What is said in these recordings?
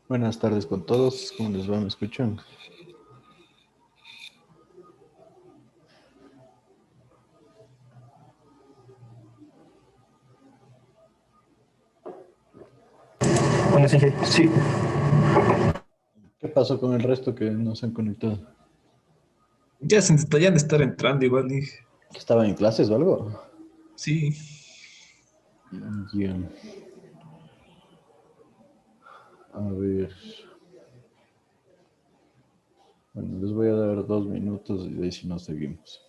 Buenas tardes con todos, ¿cómo les va? ¿Me escuchan? Bueno, sí, sí. ¿Qué pasó con el resto que no se han conectado? Ya han de estar entrando igual, dije. ¿Que estaban en clases o algo? Sí. Ya. A ver. Bueno, les voy a dar 2 minutos y de ahí si no seguimos.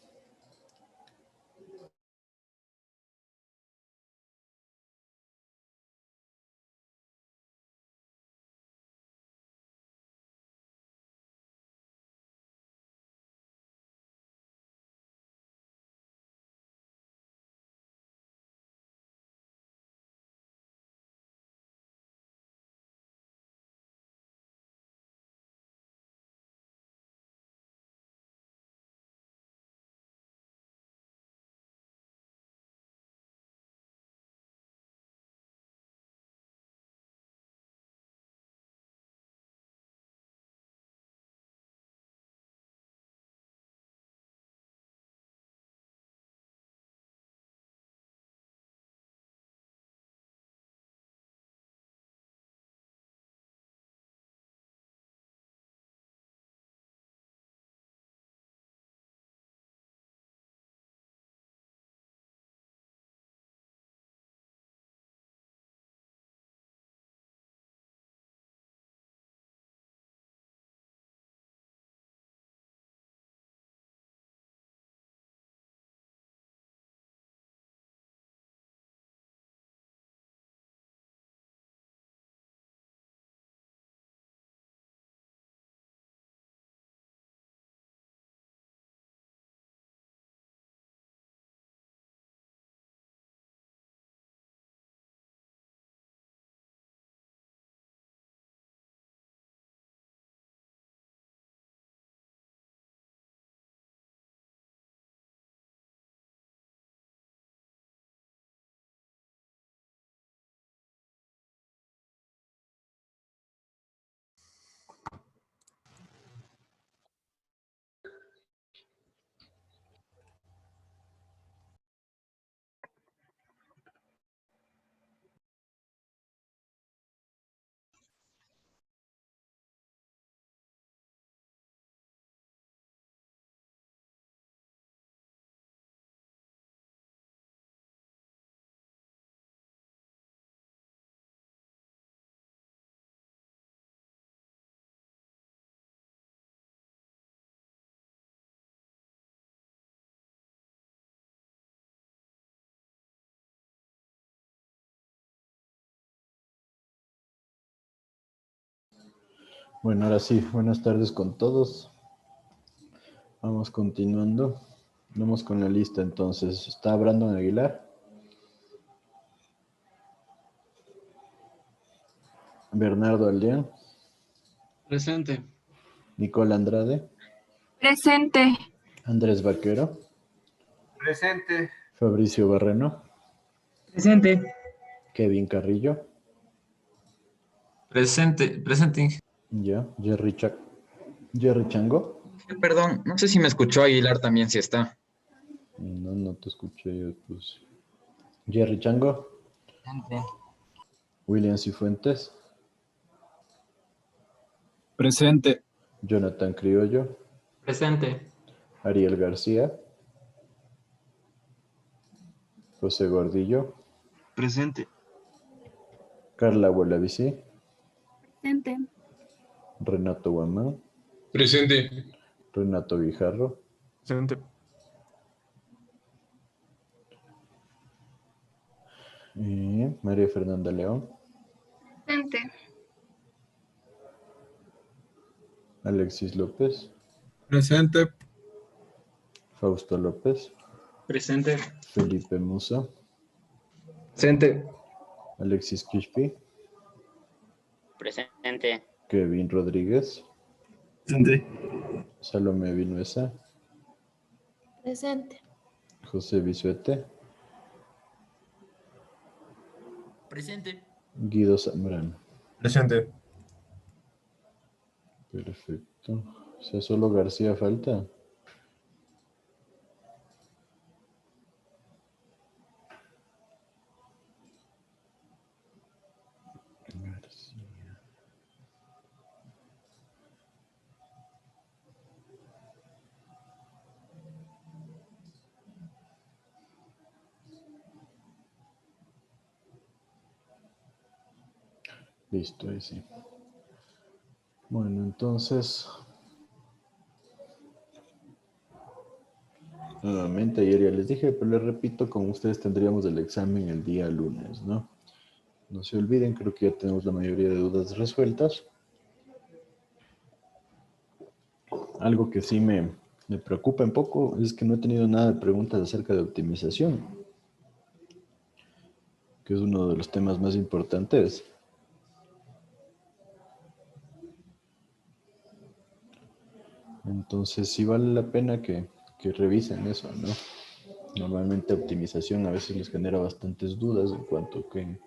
Bueno, ahora sí, buenas tardes con todos. Vamos continuando. Vamos con la lista entonces. Está Brandon Aguilar, Bernardo Aldeán, Presente. Nicole Andrade, Presente. Andrés Vaquero, Presente. Fabricio Barreno, Presente. Kevin Carrillo, Presente. ya, Jerry Chango. Perdón, no sé si me escuchó Aguilar también, si está. No, no te escuché yo, pues. Jerry Chango, Presente. William Cifuentes, Presente. Jonathan Criollo, Presente. Ariel García, José Gordillo, Presente. Carla Buelavicí, Presente. Renato Guamán, Presente. Renato Guijarro, Presente. María Fernanda León, Presente. Alexis López, Presente. Fausto López, Presente. Felipe Musa, Presente. Alexis Kishpi, Presente. Kevin Rodríguez, Presente. Salomé Vinuesa, Presente. José Bisuete, Presente. Guido Zambrano. Presente. Perfecto. O sea, solo García falta. García. Listo, ahí sí. Bueno, entonces, nuevamente ayer ya les dije, pero les repito, con ustedes tendríamos el examen el día lunes, ¿no? No se olviden, creo que ya tenemos la mayoría de dudas resueltas. Algo que sí me preocupa un poco es que no he tenido nada de preguntas acerca de optimización, que es uno de los temas más importantes. Entonces sí vale la pena que revisen eso, ¿no? Normalmente optimización a veces les genera bastantes dudas en cuanto a qué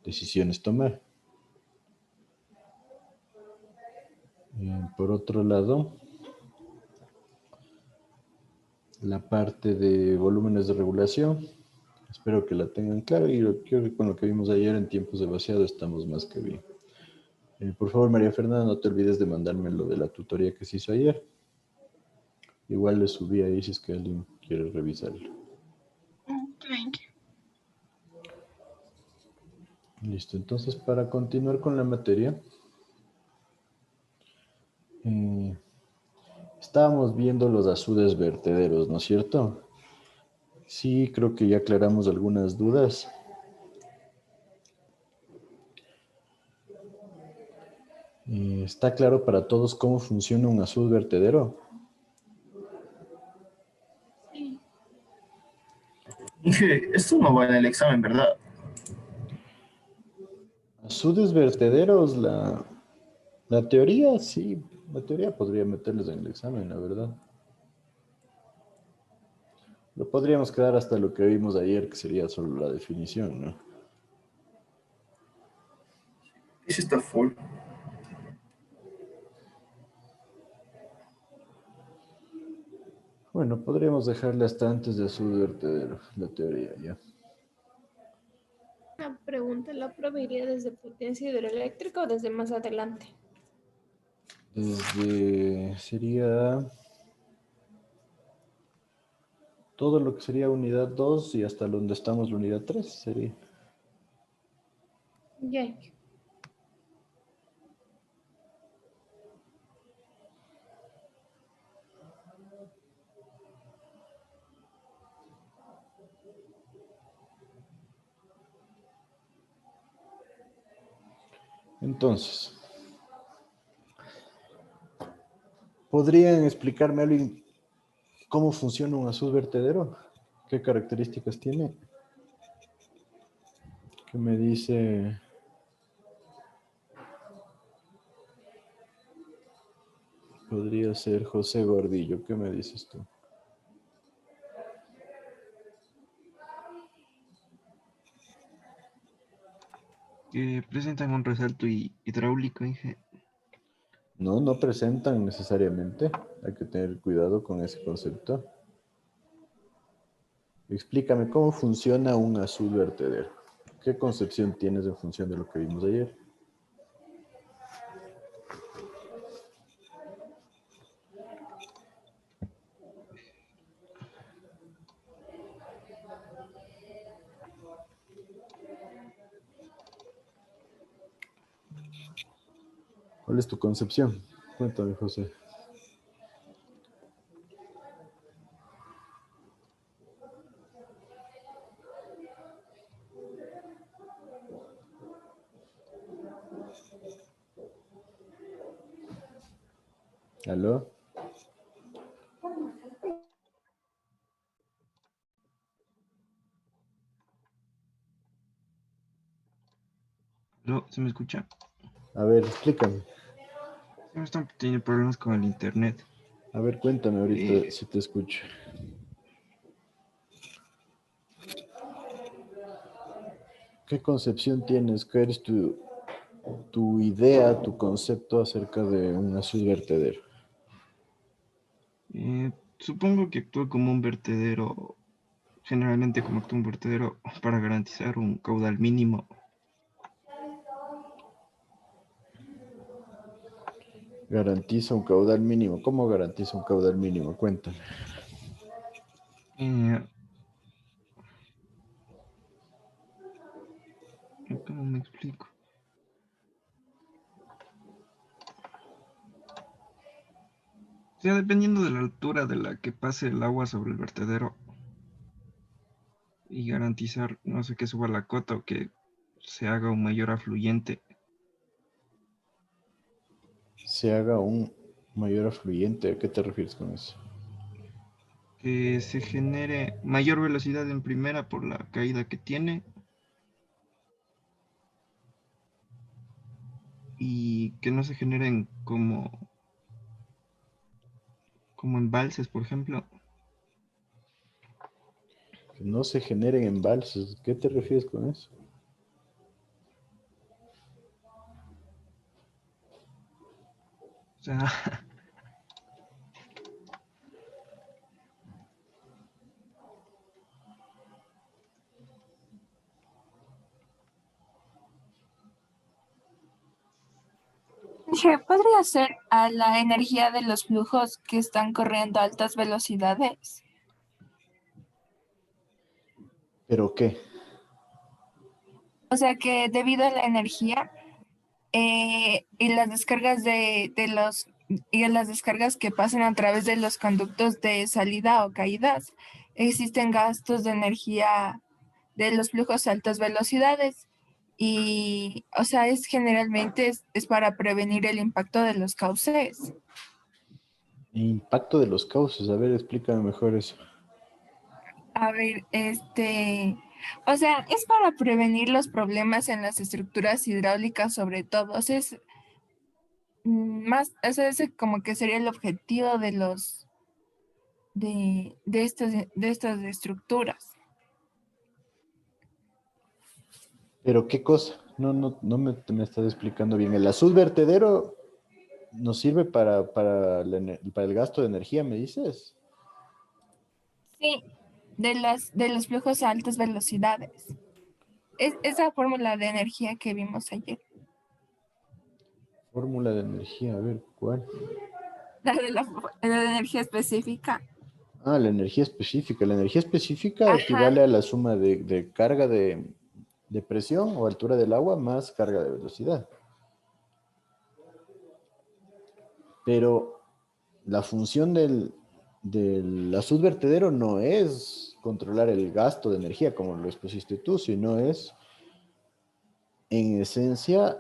decisiones tomar. Por otro lado, la parte de volúmenes de regulación, espero que la tengan clara y creo que con lo que vimos ayer en tiempos de vaciado estamos más que bien. Por favor, María Fernanda, no te olvides de mandarme lo de la tutoría que se hizo ayer. Igual le subí ahí si es que alguien quiere revisarlo. Thank you. Listo, entonces para continuar con la materia, estábamos viendo los azudes vertederos, ¿no es cierto? Sí, creo que ya aclaramos algunas dudas. ¿Está claro para todos cómo funciona un azud vertedero? Sí. Dije, esto no va en el examen, ¿verdad? Azudes vertederos, la teoría, sí, la teoría podría meterles en el examen, la verdad. Lo podríamos quedar hasta lo que vimos ayer, que sería solo la definición, ¿no? Ese está full. Bueno, podríamos dejarle hasta antes de azud vertedero, la teoría, ya. Una pregunta, ¿la prueba iría desde potencia hidroeléctrica o desde más adelante? Sería todo lo que sería unidad 2 y hasta donde estamos la unidad 3 sería. Ya. Entonces, ¿podrían explicarme alguien cómo funciona un azud vertedero? ¿Qué características tiene? ¿Qué me dice? Podría ser José Gordillo. ¿Qué me dices tú? Que presentan un resalto hidráulico, dije. No, no presentan necesariamente. Hay que tener cuidado con ese concepto. Explícame cómo funciona un azud vertedero. ¿Qué concepción tienes en función de lo que vimos ayer? ¿Cuál es tu concepción? Cuéntame, José. ¿Aló? ¿No? ¿Se me escucha? A ver, explícame. No están teniendo problemas con el internet. A ver, cuéntame ahorita Eh, si te escucho. ¿Qué concepción tienes? ¿Qué eres tú? tu idea, tu concepto acerca de un vertedero? Supongo que actúa como un vertedero, generalmente como actúa un vertedero para garantizar un caudal mínimo. Garantiza un caudal mínimo. ¿Cómo garantiza un caudal mínimo? Cuéntame. Eh, ¿Cómo me explico? O sea, dependiendo de la altura de la que pase el agua sobre el vertedero y garantizar, no sé, que suba la cota o que se haga un mayor afluente. Se haga un mayor afluente. ¿A qué te refieres con eso? Que se genere mayor velocidad en primera por la caída que tiene y que no se generen como embalses, por ejemplo. Que no se generen embalses. ¿Qué te refieres con eso? O sea, Dije, podría ser a la energía de los flujos que están corriendo a altas velocidades. ¿Pero qué? O sea que debido a la energía y las descargas y a las descargas que pasan a través de los conductos de salida o caídas, existen gastos de energía de los flujos a altas velocidades. Y, o sea, generalmente es para prevenir el impacto de los cauces. Impacto de los cauces. A ver, explícame mejor eso. A ver, o sea, es para prevenir los problemas en las estructuras hidráulicas sobre todo. O sea, es más, o sea, ese como que sería el objetivo de estas estructuras. ¿Pero qué cosa? No me estás explicando bien. El azul vertedero nos sirve para el gasto de energía, ¿me dices? Sí, de los flujos a altas velocidades. Es esa fórmula de energía que vimos ayer, Fórmula de energía, a ver, ¿cuál? la de energía específica. Ah, la energía específica. La energía específica Ajá. equivale a la suma de carga de presión o altura del agua más carga de velocidad. Pero la función del azul vertedero no es controlar el gasto de energía como lo expusiste tú, sino es, en esencia,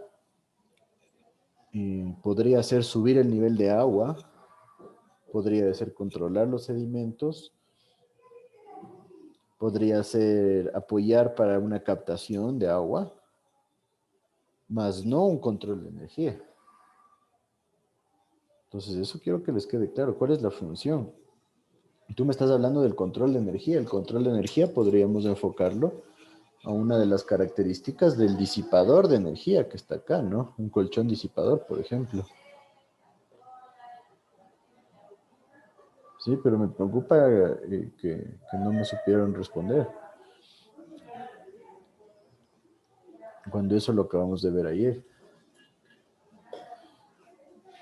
podría ser subir el nivel de agua, podría ser controlar los sedimentos, podría ser apoyar para una captación de agua, más no un control de energía. Entonces, eso quiero que les quede claro. ¿Cuál es la función? Tú me estás hablando del control de energía. El control de energía podríamos enfocarlo a una de las características del disipador de energía que está acá, ¿no? Un colchón disipador, por ejemplo. Sí, pero me preocupa que no me supieron responder. Cuando eso lo acabamos de ver ayer.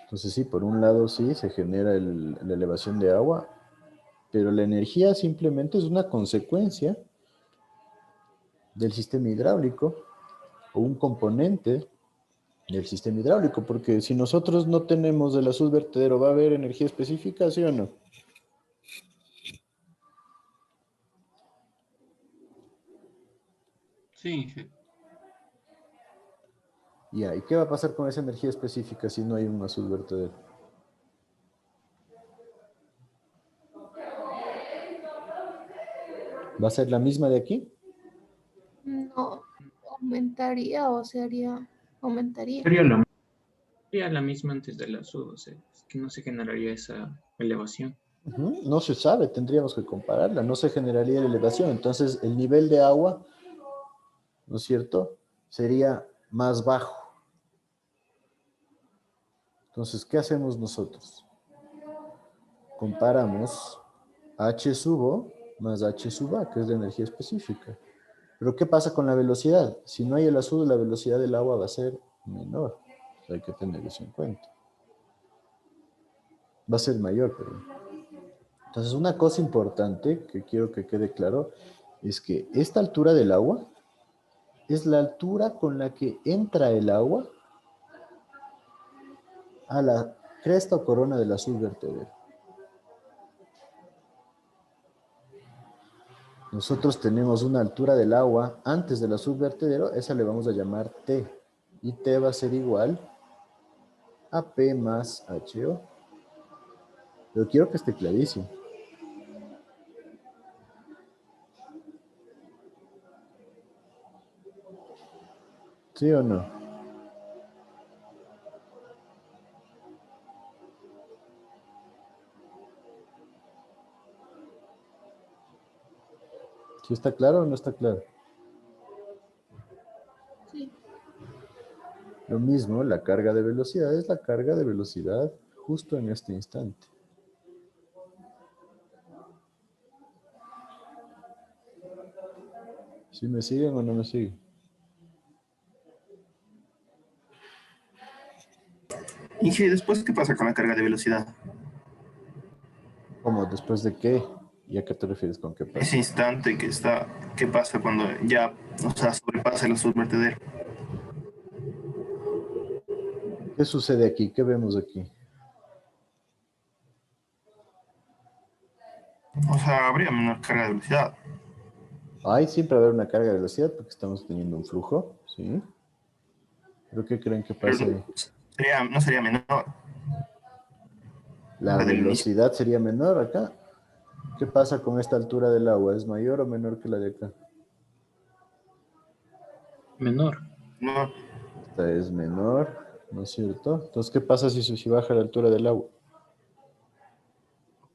Entonces sí, por un lado sí, se genera la elevación de agua, pero la energía simplemente es una consecuencia del sistema hidráulico o un componente del sistema hidráulico, porque si nosotros no tenemos el azul vertedero, ¿va a haber energía específica, sí o no? Sí, Ya, ¿y qué va a pasar con esa energía específica si no hay un azul vertedero? ¿Va a ser la misma de aquí? No, aumentaría o aumentaría. sería la misma antes de la sub, o sea, es que no se generaría esa elevación. No se sabe, tendríamos que compararla, no se generaría la elevación, entonces el nivel de agua, ¿no es cierto?, sería más bajo. Entonces, ¿qué hacemos nosotros? Comparamos H sub O más H sub A, que es la energía específica. Pero ¿qué pasa con la velocidad? Si no hay el azul, la velocidad del agua va a ser menor. Hay que tener eso en cuenta. Va a ser mayor, pero... Entonces, una cosa importante que quiero que quede claro es que esta altura del agua es la altura con la que entra el agua a la cresta o corona del azul vertedero. Nosotros tenemos una altura del agua antes del azul vertedero, esa le vamos a llamar T. Y T va a ser igual a P más HO. Pero quiero que esté clarísimo. ¿Sí o no? ¿Sí está claro o no está claro? Sí. Lo mismo, la carga de velocidad es la carga de velocidad justo en este instante. ¿Sí me siguen o no me siguen? Inge, ¿después qué pasa con la carga de velocidad? ¿Cómo? ¿Después de qué? ¿Y a qué te refieres con qué pasa? Ese instante que está, ¿qué pasa cuando ya, o sea, sobrepasa el subvertedero? ¿Qué sucede aquí? ¿Qué vemos aquí? O sea, habría menor carga de velocidad. Hay siempre va a haber una carga de velocidad porque estamos teniendo un flujo, ¿sí? ¿Pero qué creen que Pero pasa ahí? no sería menor La la del inicio. velocidad sería menor acá. ¿Qué pasa con esta altura del agua? ¿Es mayor o menor que la de acá? Menor. No, Esta es menor, ¿no es cierto? Entonces, ¿qué pasa si baja la altura del agua?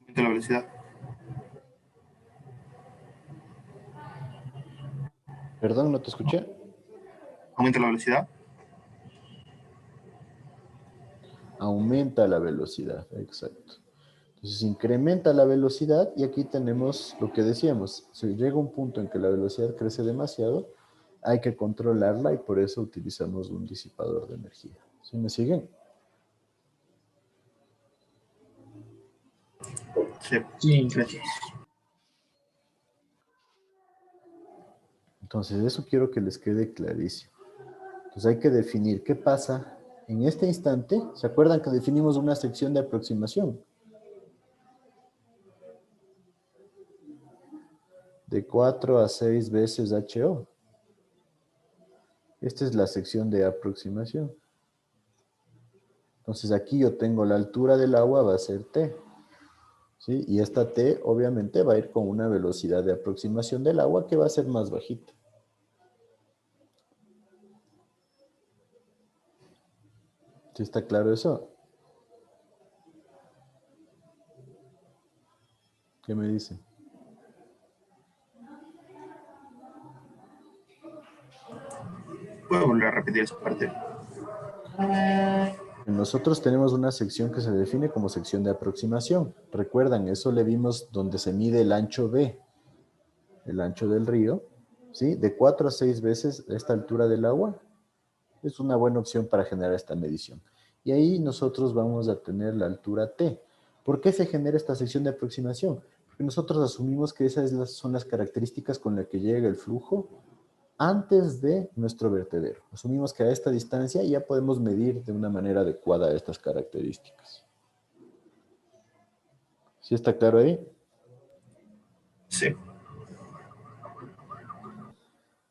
aumenta la velocidad. Perdón, no te escuché. Aumenta la velocidad. Aumenta la velocidad, exacto. Entonces incrementa la velocidad y aquí tenemos lo que decíamos. Si llega un punto en que la velocidad crece demasiado, hay que controlarla y por eso utilizamos un disipador de energía. ¿Sí me siguen? Sí, Sí. gracias. Entonces eso quiero que les quede clarísimo. Entonces hay que definir qué pasa en este instante. ¿Se acuerdan que definimos una sección de aproximación? De 4 a 6 veces HO. Esta es la sección de aproximación. Entonces aquí yo tengo la altura del agua va a ser T. ¿Sí? Y esta T obviamente va a ir con una velocidad de aproximación del agua que va a ser más bajita. ¿Sí está claro eso? ¿Qué me dicen? ¿Puedo volver a repetir esa parte? Nosotros tenemos una sección que se define como sección de aproximación. Recuerdan, eso le vimos donde se mide el ancho B, el ancho del río, ¿sí? De 4 a 6 veces esta altura del agua es una buena opción para generar esta medición. Y ahí nosotros vamos a tener la altura T. ¿Por qué se genera esta sección de aproximación? Porque nosotros asumimos que esas son las características con las que llega el flujo antes de nuestro vertedero. Asumimos que a esta distancia ya podemos medir de una manera adecuada estas características. ¿Sí está claro ahí? Sí.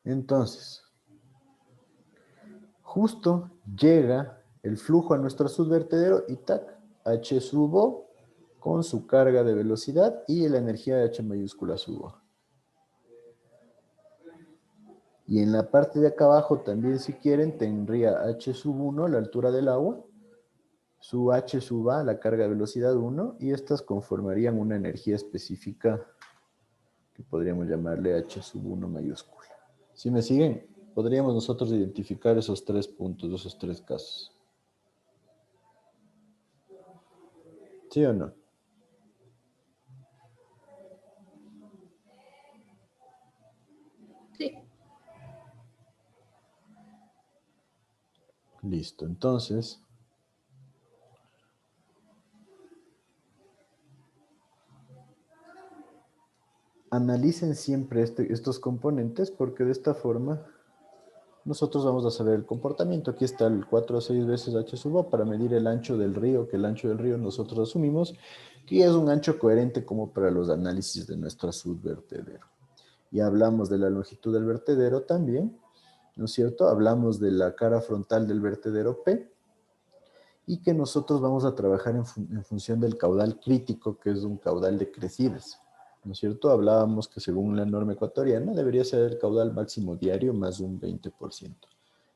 Entonces, justo llega el flujo a nuestro subvertedero y tac, H sub O con su carga de velocidad y la energía de H mayúscula sub O. Y en la parte de acá abajo también, si quieren, tendría H sub 1, la altura del agua, su H sub A, la carga de velocidad 1, y estas conformarían una energía específica que podríamos llamarle H sub 1 mayúscula. ¿Sí me siguen? Podríamos nosotros identificar esos tres puntos, esos tres casos. ¿Sí o no? Sí. Listo, entonces, analicen siempre estos componentes porque de esta forma nosotros vamos a saber el comportamiento. Aquí está el 4 o 6 veces H sub O para medir el ancho del río, que el ancho del río nosotros asumimos que es un ancho coherente como para los análisis de nuestra subvertedero. Y hablamos de la longitud del vertedero también, ¿no es cierto? Hablamos de la cara frontal del vertedero P y que nosotros vamos a trabajar en función del caudal crítico, que es un caudal de crecidas, ¿no es cierto? Hablábamos que según la norma ecuatoriana debería ser el caudal máximo diario más un 20%.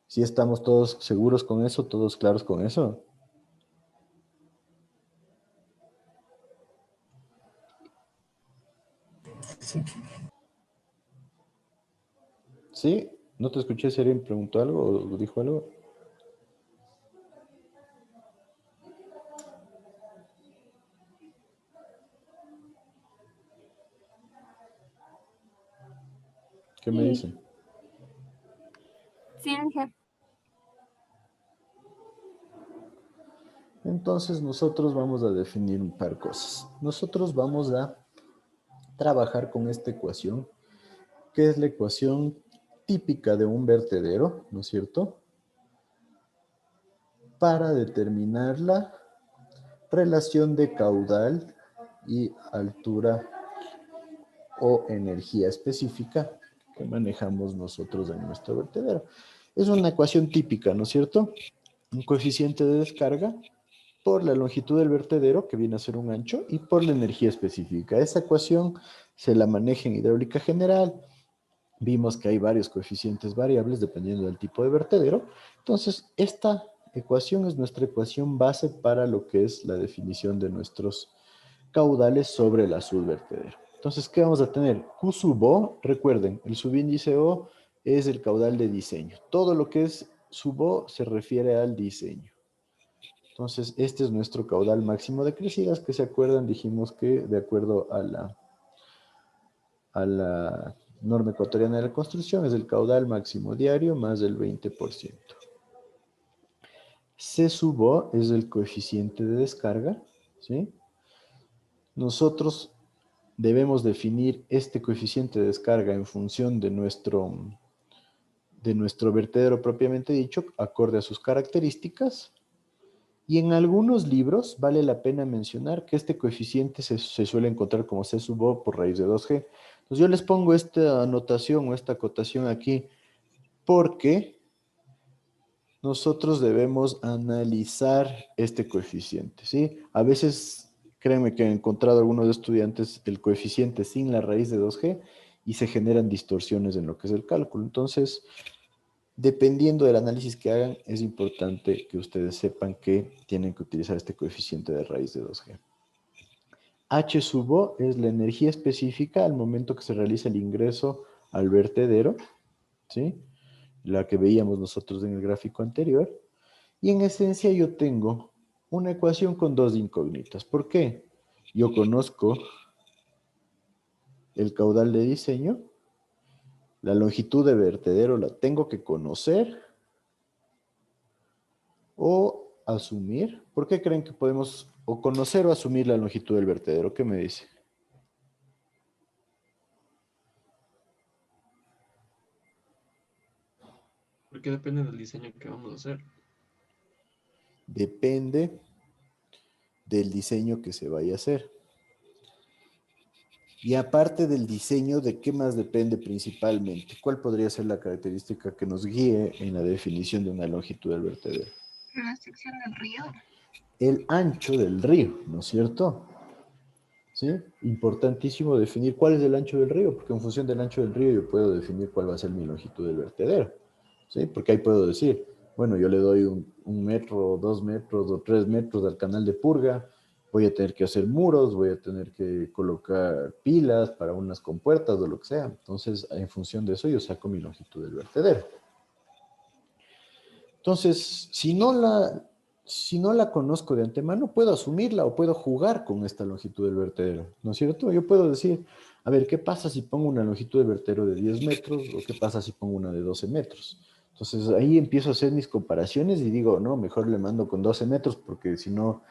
¿Sí estamos todos seguros con eso? ¿Todos claros con eso? ¿Sí? ¿No te escuché si alguien preguntó algo o dijo algo? ¿Qué me Sí. dicen? Sí, Inge. Entonces nosotros vamos a definir un par de cosas. Nosotros vamos a trabajar con esta ecuación, que es la ecuación típica de un vertedero, ¿no es cierto? Para determinar la relación de caudal y altura o energía específica que manejamos nosotros en nuestro vertedero. Es una ecuación típica, ¿no es cierto? Un coeficiente de descarga por la longitud del vertedero, que viene a ser un ancho, y por la energía específica. Esa ecuación se la maneja en hidráulica general. Vimos que hay varios coeficientes variables dependiendo del tipo de vertedero. Entonces, esta ecuación es nuestra ecuación base para lo que es la definición de nuestros caudales sobre el azul vertedero. Entonces, ¿qué vamos a tener? Q sub O, recuerden, el subíndice O es el caudal de diseño. Todo lo que es sub O se refiere al diseño. Entonces, este es nuestro caudal máximo de crecidas, que se acuerdan, dijimos que de acuerdo a la norma ecuatoriana de la construcción es el caudal máximo diario más del 20%. C sub O es el coeficiente de descarga, ¿sí? Nosotros debemos definir este coeficiente de descarga en función de nuestro vertedero propiamente dicho, acorde a sus características. Y en algunos libros vale la pena mencionar que este coeficiente se suele encontrar como C sub O por raíz de 2G. Entonces yo les pongo esta anotación o esta acotación aquí porque nosotros debemos analizar este coeficiente, ¿sí? A veces, créanme que he encontrado algunos estudiantes el coeficiente sin la raíz de 2G y se generan distorsiones en lo que es el cálculo. Entonces, dependiendo del análisis que hagan, es importante que ustedes sepan que tienen que utilizar este coeficiente de raíz de 2G. H sub O es la energía específica al momento que se realiza el ingreso al vertedero, ¿sí? La que veíamos nosotros en el gráfico anterior. Y en esencia yo tengo una ecuación con dos incógnitas. ¿Por qué? Yo conozco el caudal de diseño, la longitud de vertedero la tengo que conocer o asumir. ¿Por qué creen que podemos o conocer o asumir la longitud del vertedero? ¿Qué me dice? Porque depende del diseño que vamos a hacer. Depende del diseño que se vaya a hacer. Y aparte del diseño, ¿de qué más depende principalmente? ¿Cuál podría ser la característica que nos guíe en la definición de una longitud del vertedero? La sección del río. El ancho del río, ¿no es cierto? ¿Sí? Importantísimo definir cuál es el ancho del río, porque en función del ancho del río yo puedo definir cuál va a ser mi longitud del vertedero, ¿sí? Porque ahí puedo decir, bueno, yo le doy un metro, 2 metros o 3 metros al canal de purga, voy a tener que hacer muros, voy a tener que colocar pilas para unas compuertas o lo que sea. Entonces, en función de eso yo saco mi longitud del vertedero. Entonces, si no la conozco de antemano, puedo asumirla o puedo jugar con esta longitud del vertedero, ¿no es cierto? Yo puedo decir, a ver, ¿qué pasa si pongo una longitud del vertedero de 10 metros o qué pasa si pongo una de 12 metros? Entonces ahí empiezo a hacer mis comparaciones y digo, no, mejor le mando con 12 metros porque si no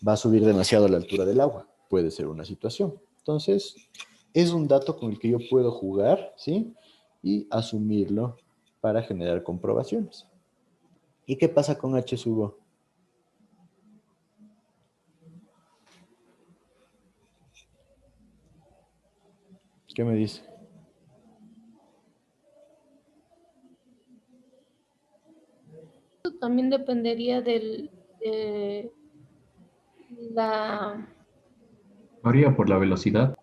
va a subir demasiado la altura del agua. Puede ser una situación. Entonces, es un dato con el que yo puedo jugar, ¿sí? Y asumirlo para generar comprobaciones. ¿Y qué pasa con H sub O? ¿Qué me dice? También dependería de la... Varía por la velocidad.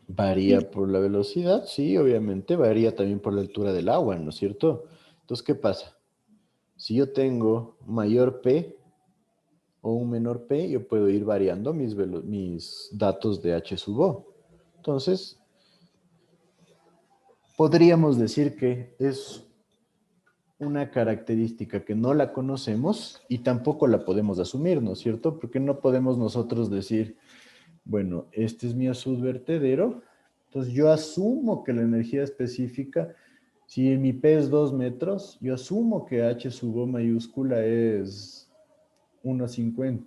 Varía por la velocidad, sí, obviamente, varía también por la altura del agua, ¿no es cierto? Entonces, ¿qué pasa? Si yo tengo mayor P o un menor P, yo puedo ir variando mis datos de H sub O. Entonces, podríamos decir que es una característica que no la conocemos y tampoco la podemos asumir, ¿no es cierto? Porque no podemos nosotros decir, bueno, este es mi azul vertedero, entonces yo asumo que la energía específica, si mi P es 2 metros, yo asumo que H sub O mayúscula es 1,50.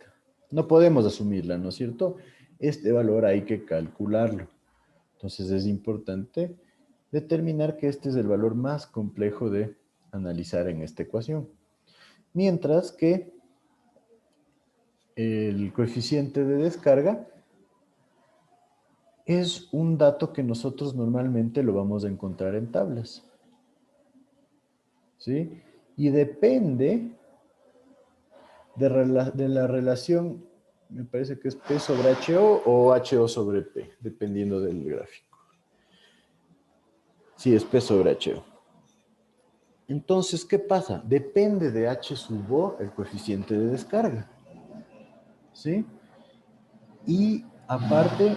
No podemos asumirla, ¿no es cierto? Este valor hay que calcularlo. Entonces es importante determinar que este es el valor más complejo de analizar en esta ecuación. Mientras que el coeficiente de descarga es un dato que nosotros normalmente lo vamos a encontrar en tablas. ¿Sí? Y depende de la relación, me parece que es P sobre HO o HO sobre P, dependiendo del gráfico. Sí, es P sobre HO. Entonces, ¿qué pasa? Depende de H sub O el coeficiente de descarga. ¿Sí? Y aparte,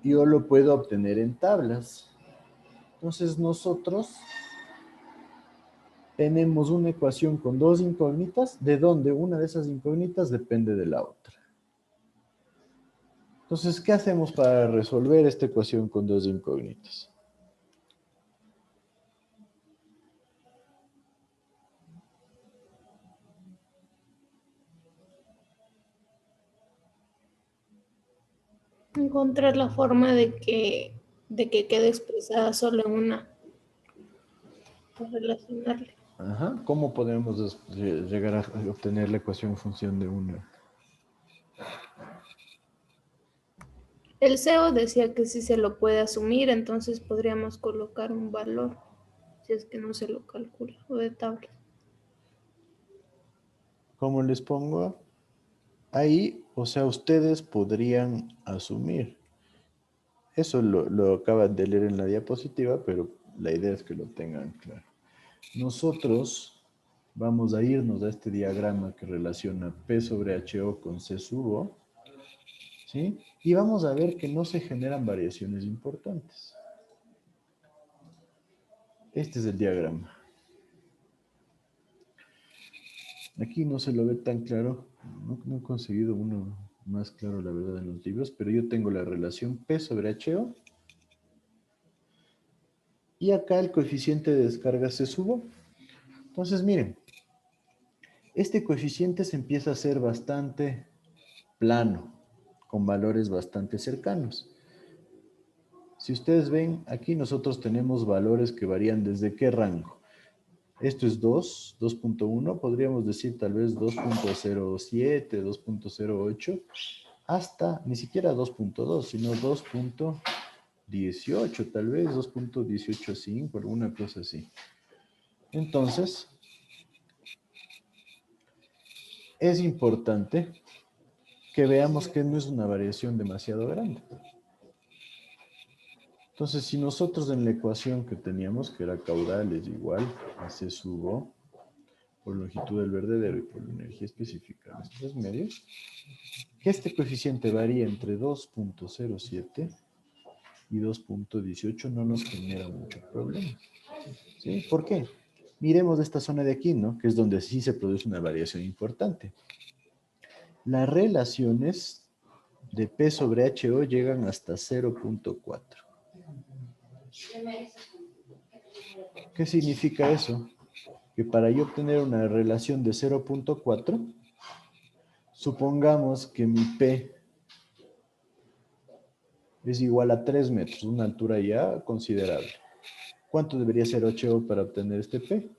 yo lo puedo obtener en tablas. Entonces, nosotros tenemos una ecuación con dos incógnitas, de donde una de esas incógnitas depende de la otra. Entonces, ¿qué hacemos para resolver esta ecuación con dos incógnitas? encontrar la forma de que quede expresada solo en una, para relacionarle. Ajá. ¿Cómo podemos llegar a obtener la ecuación en función de una? El CEO decía que si se lo puede asumir, entonces podríamos colocar un valor, si es que no se lo calcula, o de tabla. ¿Cómo les pongo? Ahí, o sea, ustedes podrían asumir. Eso lo acaban de leer en la diapositiva, pero la idea es que lo tengan claro. Nosotros vamos a irnos a este diagrama que relaciona P sobre HO con C sub O, ¿sí? Y vamos a ver que no se generan variaciones importantes. Este es el diagrama. Aquí no se lo ve tan claro. No he conseguido uno más claro, la verdad, en los libros, pero yo tengo la relación P sobre HO. Y acá el coeficiente de descarga C sub O. Entonces, miren, este coeficiente se empieza a hacer bastante plano, con valores bastante cercanos. Si ustedes ven, aquí nosotros tenemos valores que varían desde qué rango. Esto es 2, 2.1, podríamos decir tal vez 2.07, 2.08, hasta ni siquiera 2.2, sino 2.18, tal vez 2.185, alguna cosa así. Entonces, es importante que veamos que no es una variación demasiado grande. Entonces, si nosotros en la ecuación que teníamos, que era caudal es igual a C sub O por longitud del vertedero y por la energía específica de estos dos medios, que este coeficiente varía entre 2.07 y 2.18 no nos genera mucho problema. ¿Sí? ¿Por qué? Miremos esta zona de aquí, ¿no? Que es donde sí se produce una variación importante. Las relaciones de P sobre HO llegan hasta 0.4. ¿Qué significa eso? Que para yo obtener una relación de 0.4, supongamos que mi P es igual a 3 metros, una altura ya considerable. ¿Cuánto debería ser HO para obtener este P?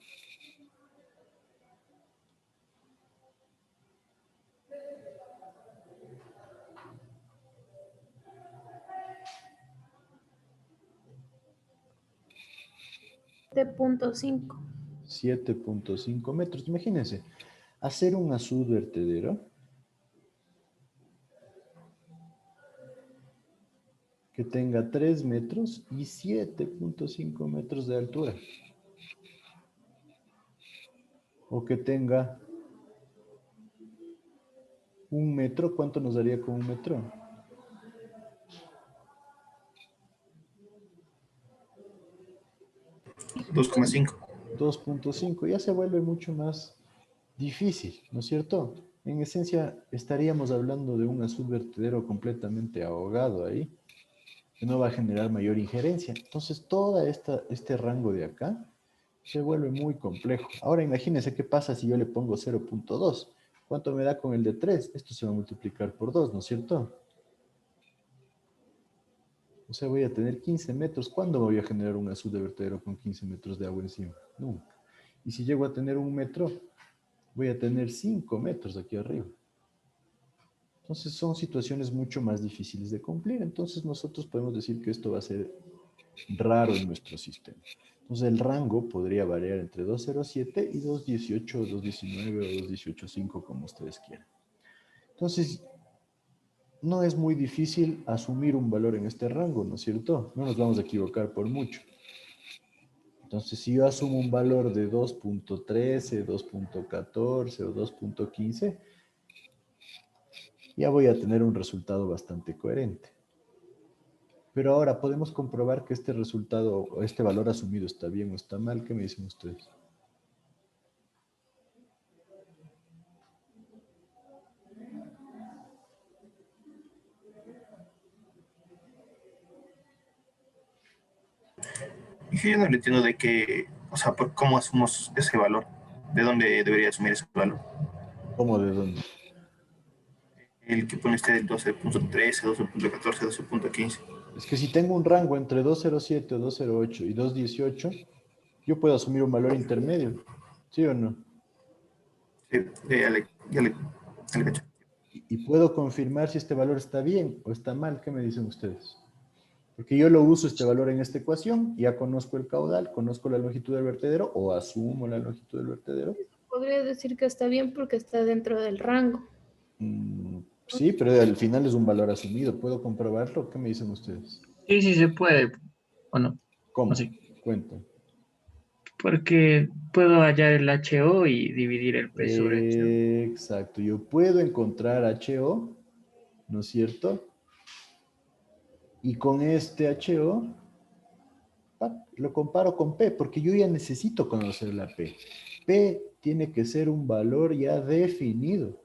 De 0.5. 7.5 metros. Imagínense, hacer un azul vertedero que tenga 3 metros y 7.5 metros de altura. O que tenga 1 metro. ¿Cuánto nos daría con 1 metro? 2,5. 2.5. Ya se vuelve mucho más difícil, ¿no es cierto? En esencia, estaríamos hablando de un azul vertedero completamente ahogado ahí, que no va a generar mayor injerencia. Entonces, todo este rango de acá se vuelve muy complejo. Ahora, imagínense qué pasa si yo le pongo 0.2. ¿Cuánto me da con el de 3? Esto se va a multiplicar por 2, ¿no es cierto? O sea, voy a tener 15 metros. ¿Cuándo voy a generar un azul de vertedero con 15 metros de agua encima? Nunca. Y si llego a tener 1 metro, voy a tener 5 metros aquí arriba. Entonces son situaciones mucho más difíciles de cumplir. Entonces nosotros podemos decir que esto va a ser raro en nuestro sistema. Entonces el rango podría variar entre 2.07 y 2.18 o 2.19 o 2.18.5 como ustedes quieran. Entonces no es muy difícil asumir un valor en este rango, ¿no es cierto? No nos vamos a equivocar por mucho. Entonces, si yo asumo un valor de 2.13, 2.14 o 2.15, ya voy a tener un resultado bastante coherente. Pero ahora, ¿podemos comprobar que este resultado o este valor asumido está bien o está mal? ¿Qué me dicen ustedes? Y que yo no le entiendo de qué, o sea, por cómo asumimos ese valor, de dónde debería asumir ese valor. ¿Cómo de dónde? El que pone usted el 12.13, 12.14, 12.15. Es que si tengo un rango entre 2.07 o 2.08 y 2.18, yo puedo asumir un valor intermedio, ¿sí o no? Sí, ya le cacho. Y puedo confirmar si este valor está bien o está mal. ¿Qué me dicen ustedes? Porque yo lo uso este valor en esta ecuación, ya conozco el caudal, conozco la longitud del vertedero o asumo la longitud del vertedero. Podría decir que está bien porque está dentro del rango. Sí, pero al final es un valor asumido. ¿Puedo comprobarlo? ¿Qué me dicen ustedes? Sí, sí se puede, ¿o no? ¿Cómo? ¿O sí? Cuento. Porque puedo hallar el HO y dividir el P sobre HO. Exacto. Yo puedo encontrar HO, ¿no es cierto? Y con este HO lo comparo con P, porque yo ya necesito conocer la P. P tiene que ser un valor ya definido.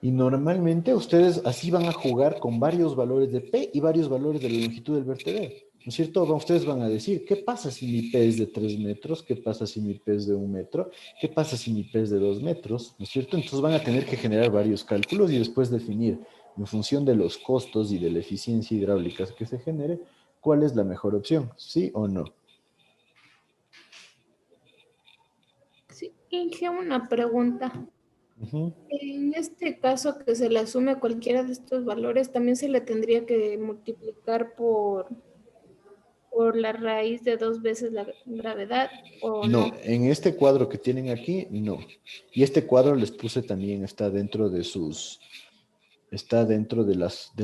Y normalmente ustedes así van a jugar con varios valores de P y varios valores de la longitud del vertedero. ¿No es cierto? Ustedes van a decir, ¿qué pasa si mi P es de 3 metros? ¿Qué pasa si mi P es de 1 metro? ¿Qué pasa si mi P es de 2 metros? ¿No es cierto? Entonces van a tener que generar varios cálculos y después definir, en función de los costos y de la eficiencia hidráulica que se genere, cuál es la mejor opción, ¿sí o no? Sí, Inge, una pregunta. Ujú. En este caso que se le asume cualquiera de estos valores, también se le tendría que multiplicar por la raíz de 2 veces la gravedad, ¿o No, no? en este cuadro que tienen aquí, no. Y este cuadro les puse también, está dentro de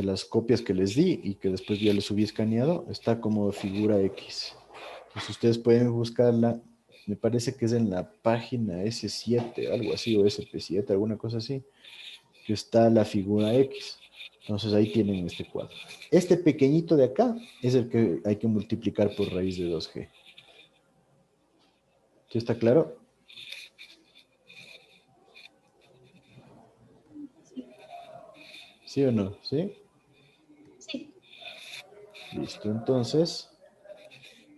las copias que les di y que después ya les subí escaneado, está como figura X. Entonces ustedes pueden buscarla, me parece que es en la página S7, algo así, o SP7, alguna cosa así, que está la figura X. Entonces ahí tienen este cuadro. Este pequeñito de acá es el que hay que multiplicar por raíz de 2g. ¿Sí está claro? ¿Sí o no? ¿Sí? Sí. Listo, entonces,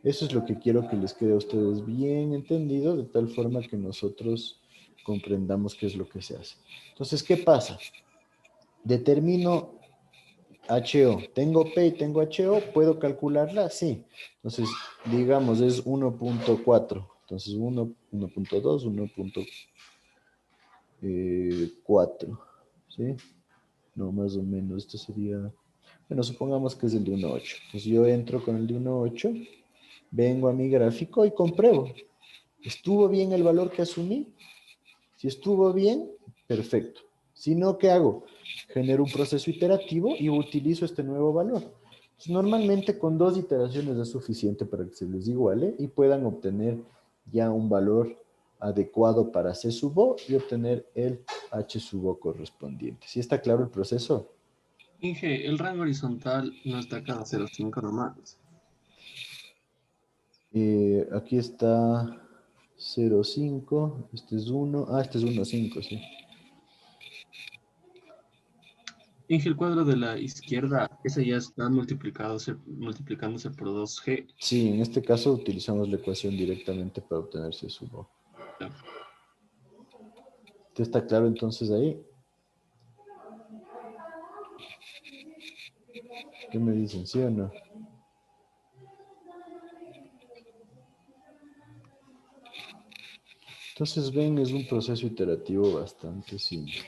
eso es lo que quiero que les quede a ustedes bien entendido, de tal forma que nosotros comprendamos qué es lo que se hace. Entonces, ¿qué pasa? Determino HO. Tengo P y tengo HO, ¿puedo calcularla? Sí. Entonces, digamos, es 1.4. Entonces, 1.2, 1.4. ¿Sí? No, más o menos, esto sería... Bueno, supongamos que es el de 1.8. Entonces, yo entro con el de 1.8, vengo a mi gráfico y compruebo. ¿Estuvo bien el valor que asumí? Si estuvo bien, perfecto. Si no, ¿qué hago? Genero un proceso iterativo y utilizo este nuevo valor. Pues normalmente con 2 iteraciones es suficiente para que se les iguale y puedan obtener ya un valor adecuado para C sub O y obtener el H sub O correspondiente. ¿Sí está claro el proceso? Inge, el rango horizontal no está cada 0,5 nomás. Aquí está 0,5, este es 1, este es 1,5, sí. Inge, el cuadro de la izquierda, ese ya está multiplicándose por 2G. Sí, en este caso utilizamos la ecuación directamente para obtener C sub O. ¿Te está claro entonces ahí? ¿Qué me dicen, sí o no? Entonces ven, es un proceso iterativo bastante simple.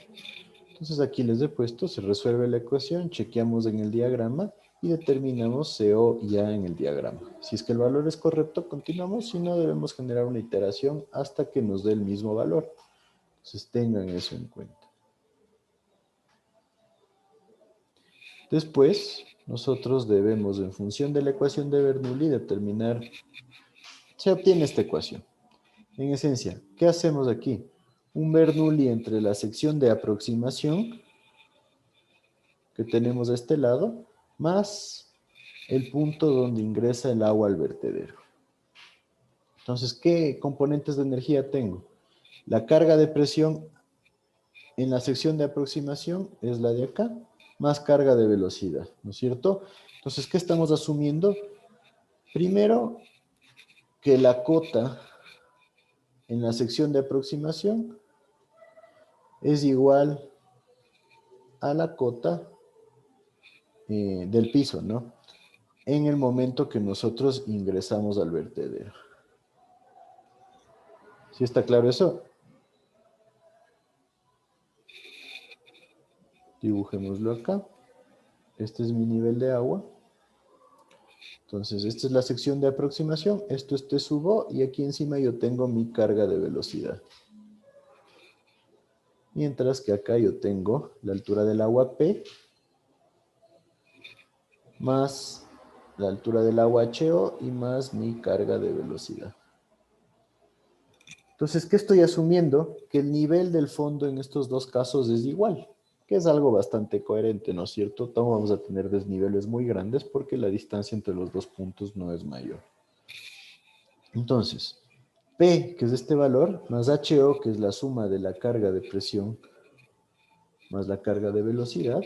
Entonces aquí les he puesto, se resuelve la ecuación, chequeamos en el diagrama y determinamos CO ya en el diagrama. Si es que el valor es correcto, continuamos, si no debemos generar una iteración hasta que nos dé el mismo valor. Entonces tengan eso en cuenta. Después, nosotros debemos, en función de la ecuación de Bernoulli, determinar, se obtiene esta ecuación. En esencia, ¿qué hacemos aquí? Un Bernoulli entre la sección de aproximación que tenemos a este lado, más el punto donde ingresa el agua al vertedero. Entonces, ¿qué componentes de energía tengo? La carga de presión en la sección de aproximación es la de acá, más carga de velocidad, ¿no es cierto? Entonces, ¿qué estamos asumiendo? Primero, que la cota en la sección de aproximación es igual a la cota del piso, ¿no? En el momento que nosotros ingresamos al vertedero. ¿Sí está claro eso? Dibujémoslo acá. Este es mi nivel de agua. Entonces, esta es la sección de aproximación. Esto es T sub O y aquí encima yo tengo mi carga de velocidad. Mientras que acá yo tengo la altura del agua P más la altura del agua HO y más mi carga de velocidad. Entonces, ¿qué estoy asumiendo? Que el nivel del fondo en estos dos casos es igual, que es algo bastante coherente, ¿no es cierto? No vamos a tener desniveles muy grandes porque la distancia entre los dos puntos no es mayor. Entonces, P, que es este valor, más HO, que es la suma de la carga de presión más la carga de velocidad,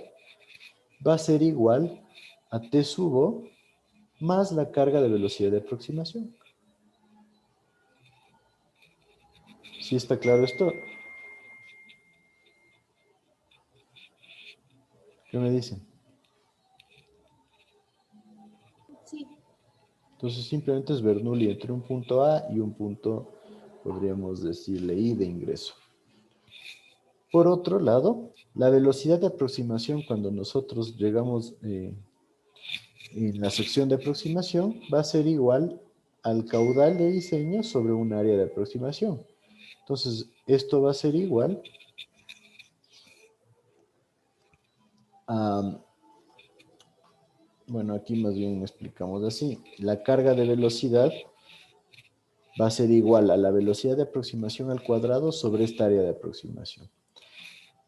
va a ser igual a T sub O más la carga de velocidad de aproximación. ¿Sí está claro esto? ¿Qué me dicen? Sí. Entonces simplemente es Bernoulli entre un punto A y un punto, podríamos decirle, I de ingreso. Por otro lado, la velocidad de aproximación cuando nosotros llegamos en la sección de aproximación va a ser igual al caudal de diseño sobre un área de aproximación. Entonces, esto va a ser igual a... Bueno, aquí más bien explicamos así. La carga de velocidad va a ser igual a la velocidad de aproximación al cuadrado sobre esta área de aproximación.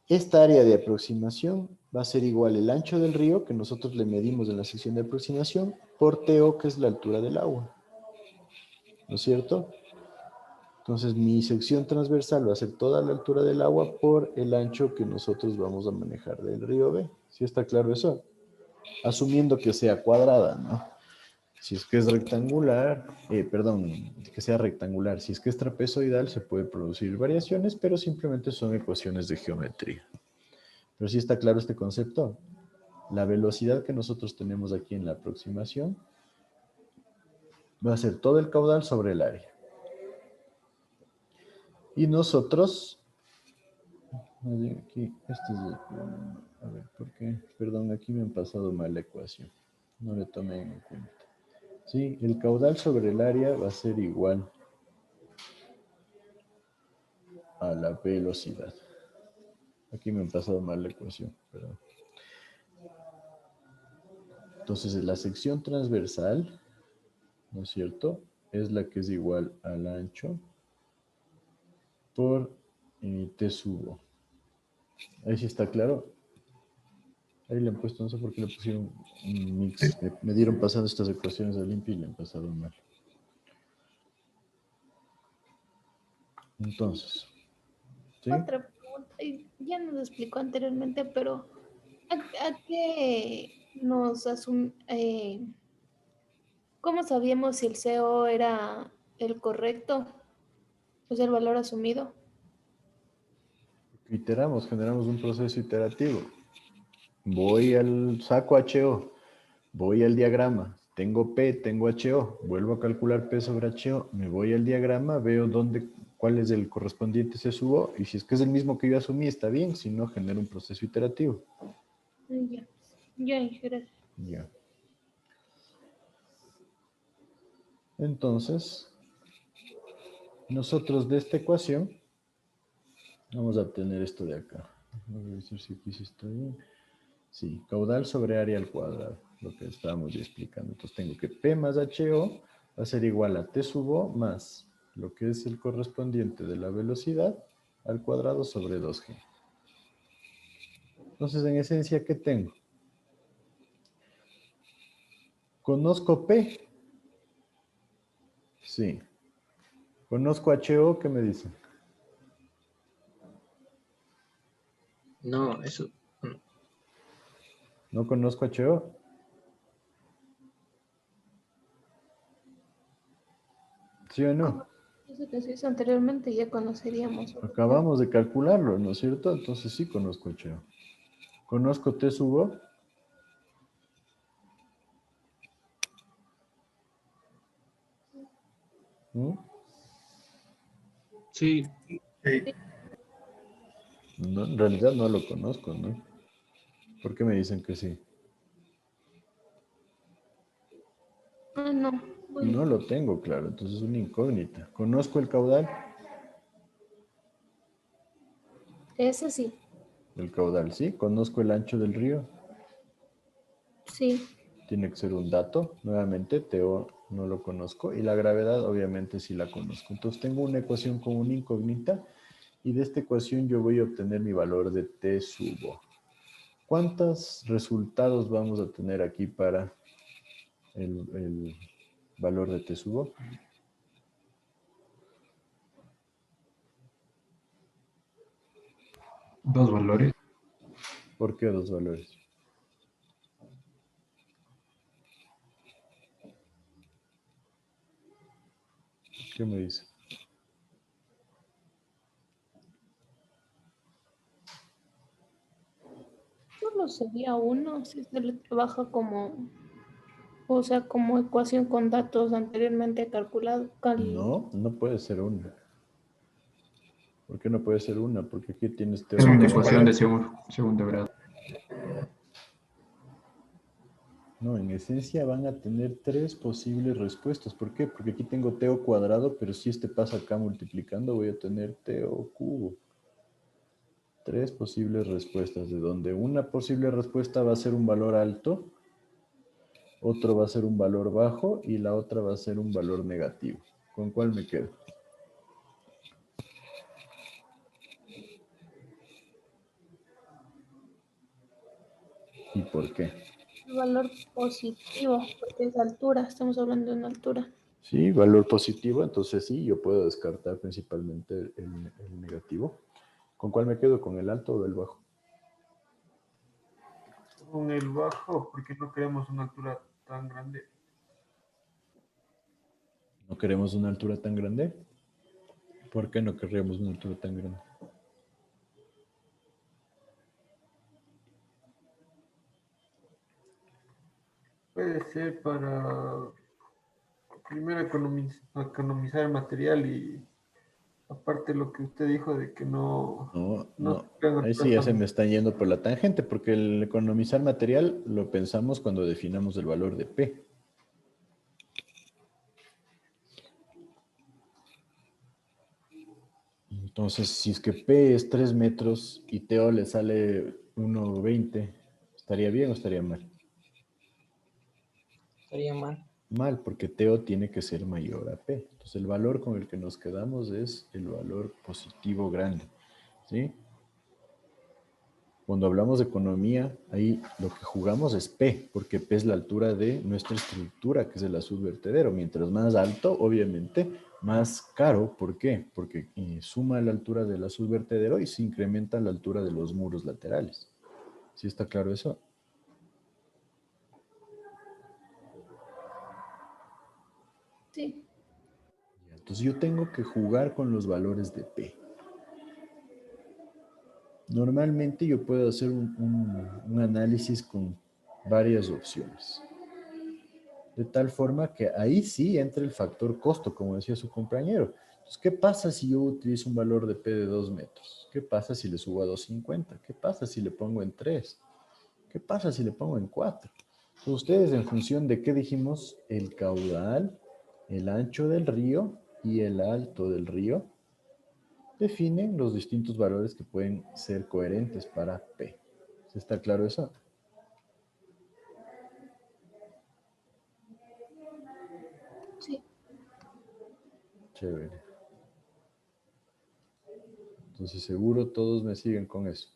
Esta área de aproximación va a ser igual el ancho del río, que nosotros le medimos en la sección de aproximación, por TO, que es la altura del agua. ¿No es cierto? Entonces, mi sección transversal va a ser toda la altura del agua por el ancho que nosotros vamos a manejar del río B. ¿Sí está claro eso? Asumiendo que sea cuadrada, ¿no? Si es que es rectangular, perdón, que sea rectangular. Si es que es trapezoidal, se puede producir variaciones, pero simplemente son ecuaciones de geometría. Pero sí está claro este concepto. La velocidad que nosotros tenemos aquí en la aproximación va a ser todo el caudal sobre el área. Y nosotros, aquí, este es a ver, ¿por qué? Perdón, aquí me han pasado mal la ecuación. No le tomé en cuenta. Sí, el caudal sobre el área va a ser igual a la velocidad. Aquí me han pasado mal la ecuación, perdón. Entonces, la sección transversal, ¿no es cierto? Es la que es igual al ancho por T sub O. Ahí sí está claro. Ahí le han puesto, no sé por qué le pusieron un mix. Me dieron pasando estas ecuaciones a limpio y le han pasado mal. Entonces, ¿sí? Otra pregunta, y ya nos explicó anteriormente, pero ¿a qué nos ¿cómo sabíamos si el CO era el correcto? O sea, el valor asumido. Iteramos, generamos un proceso iterativo. Voy al saco HO, voy al diagrama, tengo P, tengo HO, vuelvo a calcular P sobre HO, me voy al diagrama, veo cuál es el correspondiente C sub O, y si es que es el mismo que yo asumí, está bien, si no, genero un proceso iterativo. Ya, ya, gracias. Ya. Entonces, nosotros de esta ecuación vamos a obtener esto de acá. Voy a ver si aquí sí está bien. Sí, caudal sobre área al cuadrado, lo que estábamos ya explicando. Entonces tengo que P más HO va a ser igual a T sub O más lo que es el correspondiente de la velocidad al cuadrado sobre 2G. Entonces, en esencia, ¿qué tengo? ¿Conozco P? Sí. ¿Conozco HO? ¿Qué me dicen? No, eso. ¿No conozco HO? ¿Sí o no? Eso que se hizo anteriormente ya conoceríamos. Acabamos de calcularlo, ¿no es cierto? Entonces sí conozco HO. ¿Conozco T sub O? ¿Mm? Sí, Sí. No, en realidad no lo conozco, ¿no? ¿Por qué me dicen que sí? Ah, no. Bueno, No lo tengo claro, entonces es una incógnita. ¿Conozco el caudal? ese sí. El caudal, sí. ¿Conozco el ancho del río? Sí. Tiene que ser un dato. Nuevamente, TO no lo conozco. Y la gravedad, obviamente, sí la conozco. Entonces tengo una ecuación con una incógnita. Y de esta ecuación yo voy a obtener mi valor de T sub O. ¿Cuántos resultados vamos a tener aquí para el valor de T sub O? Dos valores. ¿Por qué dos valores? ¿Qué me dice? Solo sería uno si se le trabaja como, o sea, como ecuación con datos anteriormente calculados. No, no puede ser una. ¿Por qué no puede ser una? Porque aquí tienes Es una TO ecuación de cuadrado. segundo grado. No, en esencia van a tener tres posibles respuestas. ¿Por qué? Porque aquí tengo TO cuadrado, pero si este pasa acá multiplicando, voy a tener TO cubo. Tres posibles respuestas, de donde una posible respuesta va a ser un valor alto, otro va a ser un valor bajo y la otra va a ser un valor negativo. ¿Con cuál me quedo? ¿por qué? El valor positivo, porque es altura, estamos hablando de una altura. Sí, valor positivo, entonces sí, yo puedo descartar principalmente el negativo. ¿Con cuál me quedo? ¿Con el alto o el bajo? Con el bajo, porque no queremos una altura tan grande. ¿No queremos una altura tan grande? ¿Por qué no querríamos una altura tan grande? Puede ser para primero economizar el material y aparte lo que usted dijo de que No. crean Ahí sí ya alturas se tan- me están yendo por la tangente, porque el economizar material lo pensamos cuando definamos el valor de P. Entonces, si es que P es 3 metros y TO le sale 1,20, ¿estaría bien o estaría mal? Estaría mal. Mal, porque TO tiene que ser mayor a P. Entonces, el valor con el que nos quedamos es el valor positivo grande, ¿sí? Cuando hablamos de economía, ahí lo que jugamos es P, porque P es la altura de nuestra estructura, que es el azul vertedero. Mientras más alto, obviamente, más caro. ¿Por qué? Porque suma la altura del azul vertedero y se incrementa la altura de los muros laterales. ¿Sí está claro eso? Sí. Entonces yo tengo que jugar con los valores de P. Normalmente yo puedo hacer un análisis con varias opciones. De tal forma que ahí sí entra el factor costo, como decía su compañero. Entonces, ¿qué pasa si yo utilizo un valor de P de 2 metros? ¿Qué pasa si le subo a 2,50? ¿Qué pasa si le pongo en 3? ¿Qué pasa si le pongo en 4? Entonces, ustedes en función de qué dijimos, el caudal, el ancho del río y el alto del río, definen los distintos valores que pueden ser coherentes para P. ¿Está claro eso? Sí. Chévere. Entonces seguro todos me siguen con eso.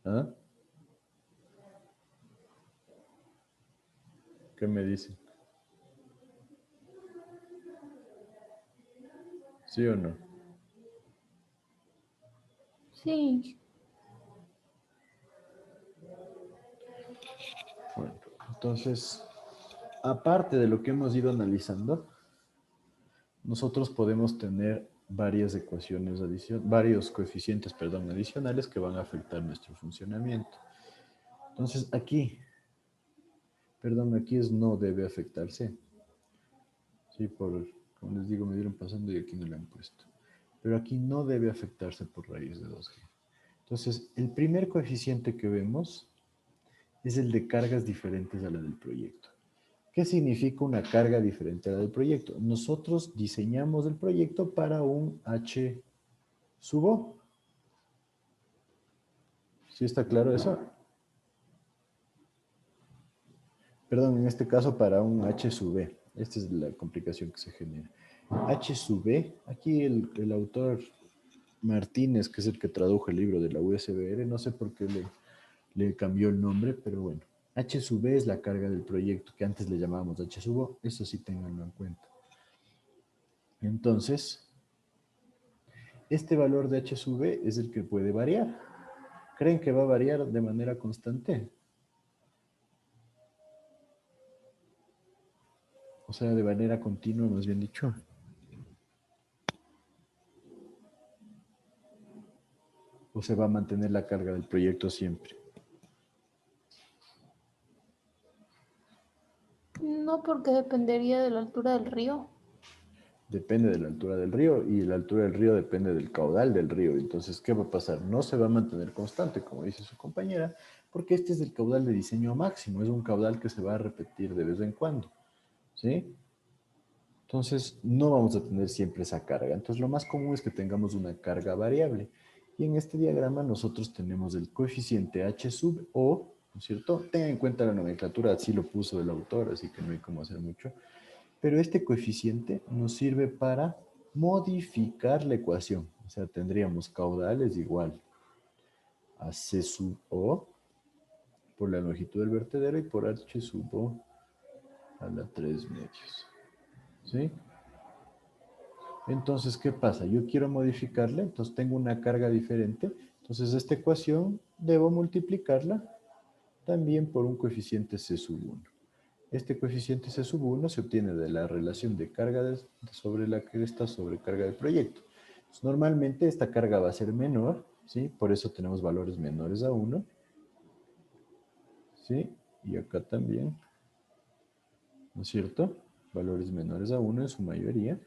¿Ah? ¿Qué me dicen? ¿Sí o no? Sí. Bueno, entonces, aparte de lo que hemos ido analizando, nosotros podemos tener varias ecuaciones varios coeficientes, perdón, adicionales que van a afectar nuestro funcionamiento. Entonces, aquí, perdón, aquí es no debe afectarse. Sí, como les digo, me dieron pasando y aquí no le han puesto. Pero aquí no debe afectarse por raíz de 2G. Entonces, el primer coeficiente que vemos es el de cargas diferentes a la del proyecto. ¿Qué significa una carga diferente a la del proyecto? Nosotros diseñamos el proyecto para un H sub O. ¿Sí está claro eso? Perdón, en este caso para un H sub B. Esta es la complicación que se genera. H sub B, aquí el autor Martínez, que es el que tradujo el libro de la USBR, no sé por qué le cambió el nombre, pero bueno. H sub B es la carga del proyecto, que antes le llamábamos H sub O, eso sí ténganlo en cuenta. Entonces, este valor de H sub B es el que puede variar. ¿Creen que va a variar de manera constante? O sea, de manera continua, más bien dicho. ¿O se va a mantener la carga del proyecto siempre? No, porque dependería de la altura del río. Depende de la altura del río y la altura del río depende del caudal del río. Entonces, ¿qué va a pasar? No se va a mantener constante, como dice su compañera, porque este es el caudal de diseño máximo. Es un caudal que se va a repetir de vez en cuando. ¿Sí? Entonces, no vamos a tener siempre esa carga. Entonces, lo más común es que tengamos una carga variable. Y en este diagrama nosotros tenemos el coeficiente H sub O, ¿no es cierto? Tengan en cuenta la nomenclatura, así lo puso el autor, así que no hay cómo hacer mucho. Pero este coeficiente nos sirve para modificar la ecuación. O sea, tendríamos caudales igual a C sub O por la longitud del vertedero y por H sub O a la 3 medios. ¿Sí? Entonces, ¿qué pasa? Yo quiero modificarla, entonces tengo una carga diferente. Entonces, esta ecuación debo multiplicarla también por un coeficiente C sub 1. Este coeficiente C sub 1 se obtiene de la relación de carga sobre la cresta sobre carga del proyecto. Entonces, normalmente esta carga va a ser menor, ¿sí? Por eso tenemos valores menores a 1. ¿Sí? Y acá también, ¿no es cierto? Valores menores a 1 en su mayoría.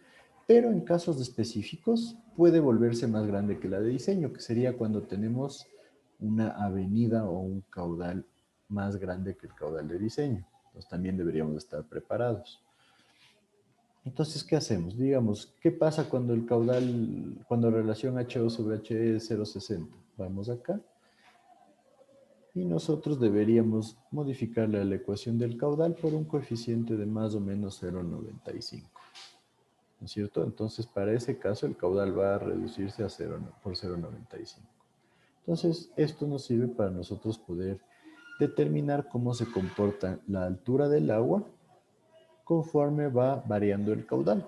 Pero en casos específicos puede volverse más grande que la de diseño, que sería cuando tenemos una avenida o un caudal más grande que el caudal de diseño. Entonces también deberíamos estar preparados. Entonces, ¿qué hacemos? Digamos, ¿qué pasa cuando el caudal, cuando relación HO sobre HE es 0,60? Vamos acá. Y nosotros deberíamos modificarle a la ecuación del caudal por un coeficiente de más o menos 0,95. ¿No es cierto? Entonces, para ese caso, el caudal va a reducirse a 0 por 0,95. Entonces, esto nos sirve para nosotros poder determinar cómo se comporta la altura del agua conforme va variando el caudal.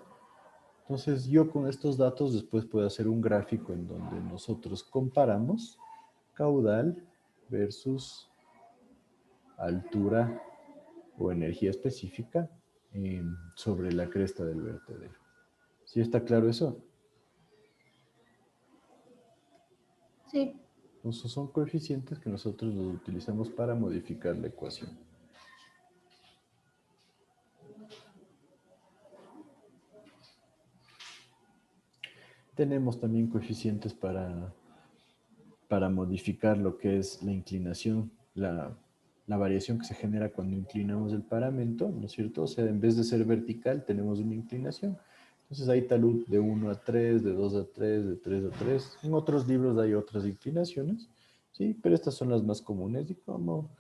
Entonces, yo con estos datos después puedo hacer un gráfico en donde nosotros comparamos caudal versus altura o energía específica sobre la cresta del vertedero. ¿Sí está claro eso? Sí. Entonces son coeficientes que nosotros los utilizamos para modificar la ecuación. Tenemos también coeficientes para modificar lo que es la inclinación, la variación que se genera cuando inclinamos el paramento, ¿no es cierto? O sea, en vez de ser vertical, tenemos una inclinación. Entonces hay talud de 1 a 3, de 2 a 3, de 3 a 3. En otros libros hay otras inclinaciones, ¿sí? Pero estas son las más comunes y como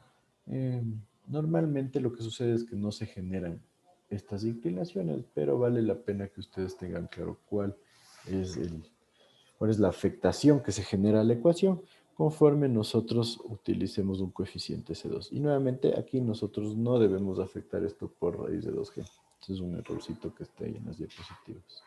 normalmente lo que sucede es que no se generan estas inclinaciones, pero vale la pena que ustedes tengan claro cuál es la afectación que se genera a la ecuación conforme nosotros utilicemos un coeficiente C2. Y nuevamente aquí nosotros no debemos afectar esto por raíz de 2G. Este es un errorcito que está ahí en las diapositivas.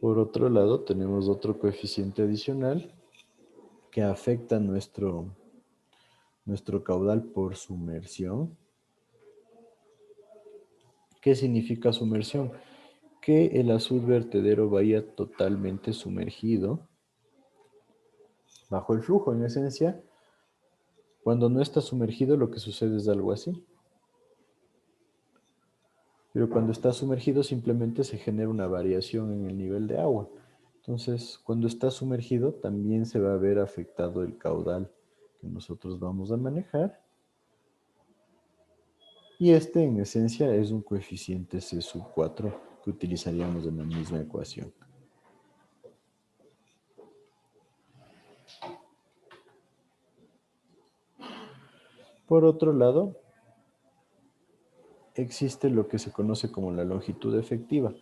Por otro lado, tenemos otro coeficiente adicional que afecta nuestro caudal por sumersión. ¿Qué significa sumersión? Que el azul vertedero vaya totalmente sumergido bajo el flujo. En esencia, cuando no está sumergido, lo que sucede es algo así. Pero cuando está sumergido, simplemente se genera una variación en el nivel de agua. Entonces, cuando está sumergido, también se va a ver afectado el caudal que nosotros vamos a manejar. Y este, en esencia, es un coeficiente C sub 4 que utilizaríamos en la misma ecuación. Por otro lado, existe lo que se conoce como la longitud efectiva.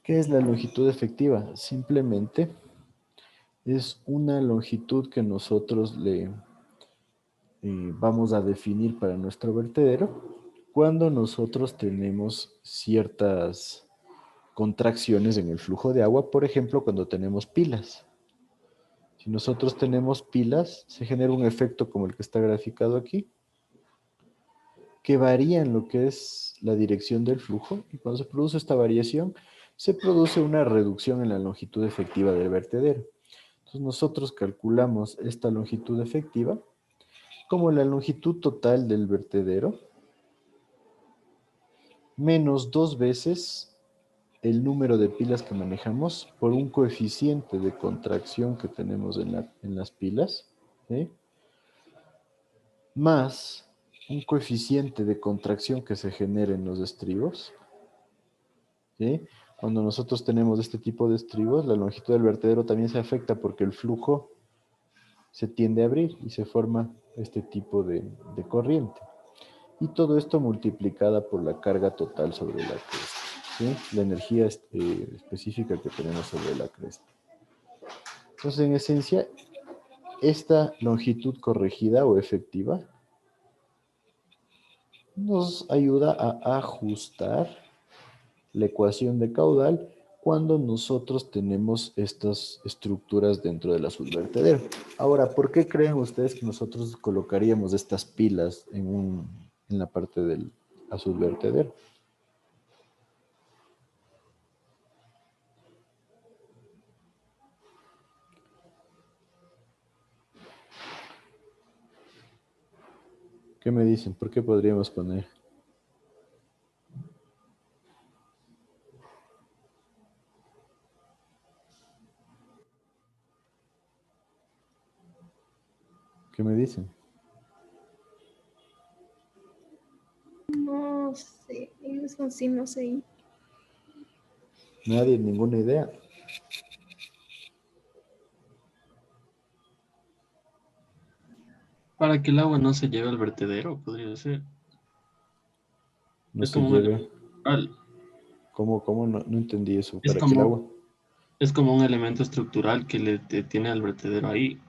¿Qué es la longitud efectiva? Simplemente es una longitud que nosotros le vamos a definir para nuestro vertedero cuando nosotros tenemos ciertas contracciones en el flujo de agua, por ejemplo, cuando tenemos pilas. Si nosotros tenemos pilas, se genera un efecto como el que está graficado aquí, que varía en lo que es la dirección del flujo, y cuando se produce esta variación, se produce una reducción en la longitud efectiva del vertedero. Entonces nosotros calculamos esta longitud efectiva como la longitud total del vertedero menos 2 veces el número de pilas que manejamos por un coeficiente de contracción que tenemos en las pilas, ¿sí? Más un coeficiente de contracción que se genera en los estribos, ¿sí? Cuando nosotros tenemos este tipo de estribos, la longitud del vertedero también se afecta porque el flujo se tiende a abrir y se forma este tipo de corriente. Y todo esto multiplicada por la carga total sobre la cresta. ¿sí? La energía específica que tenemos sobre la cresta. Entonces, en esencia, esta longitud corregida o efectiva nos ayuda a ajustar la ecuación de caudal cuando nosotros tenemos estas estructuras dentro del azul vertedero. Ahora, ¿por qué creen ustedes que nosotros colocaríamos estas pilas en la parte del azul vertedero? ¿Qué me dicen? ¿Por qué podríamos poner? ¿Qué me dicen? No sé, eso sí, no sé. Nadie, ninguna idea. Para que el agua no se lleve al vertedero, podría ser. No Es se como un lleve. elemento estructural. ¿Cómo? No entendí eso. Es ¿Para que el agua? como, es como un elemento estructural que tiene al vertedero ahí,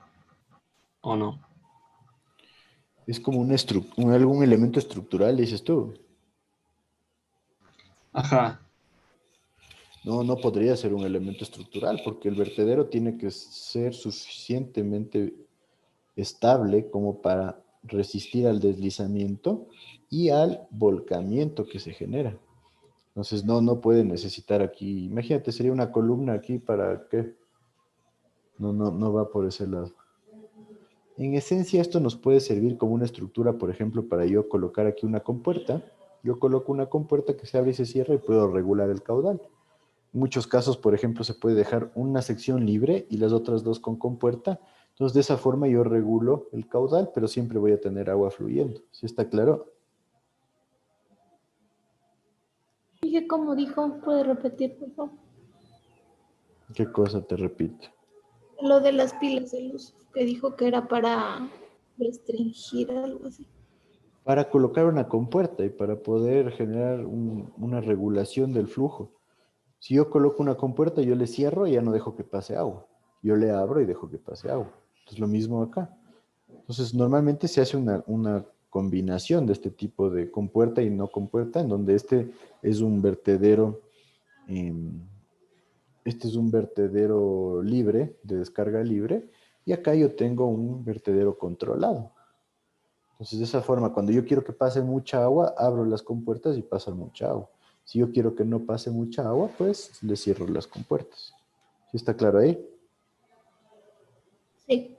¿o no? Es como algún elemento estructural, dices tú. Ajá. No podría ser un elemento estructural porque el vertedero tiene que ser suficientemente estable como para resistir al deslizamiento y al volcamiento que se genera. Entonces no puede necesitar aquí, imagínate, sería una columna aquí para qué. No va por ese lado. En esencia esto nos puede servir como una estructura, por ejemplo, para yo colocar aquí una compuerta. Yo coloco una compuerta que se abre y se cierra y puedo regular el caudal. En muchos casos, por ejemplo, se puede dejar una sección libre y las otras dos con compuerta. Entonces, de esa forma yo regulo el caudal, pero siempre voy a tener agua fluyendo. ¿Sí está claro? Dije, como dijo, puede repetir, por favor. ¿Qué cosa te repito? Lo de las pilas de luz, que dijo que era para restringir algo así. Para colocar una compuerta y para poder generar una regulación del flujo. Si yo coloco una compuerta, yo le cierro y ya no dejo que pase agua. Yo le abro y dejo que pase agua. Es lo mismo acá. Entonces, normalmente se hace una combinación de este tipo de compuerta y no compuerta, en donde este es un vertedero, libre, de descarga libre, y acá yo tengo un vertedero controlado. Entonces, de esa forma, cuando yo quiero que pase mucha agua, abro las compuertas y pasa mucha agua. Si yo quiero que no pase mucha agua, pues le cierro las compuertas. ¿Sí está claro ahí? Sí.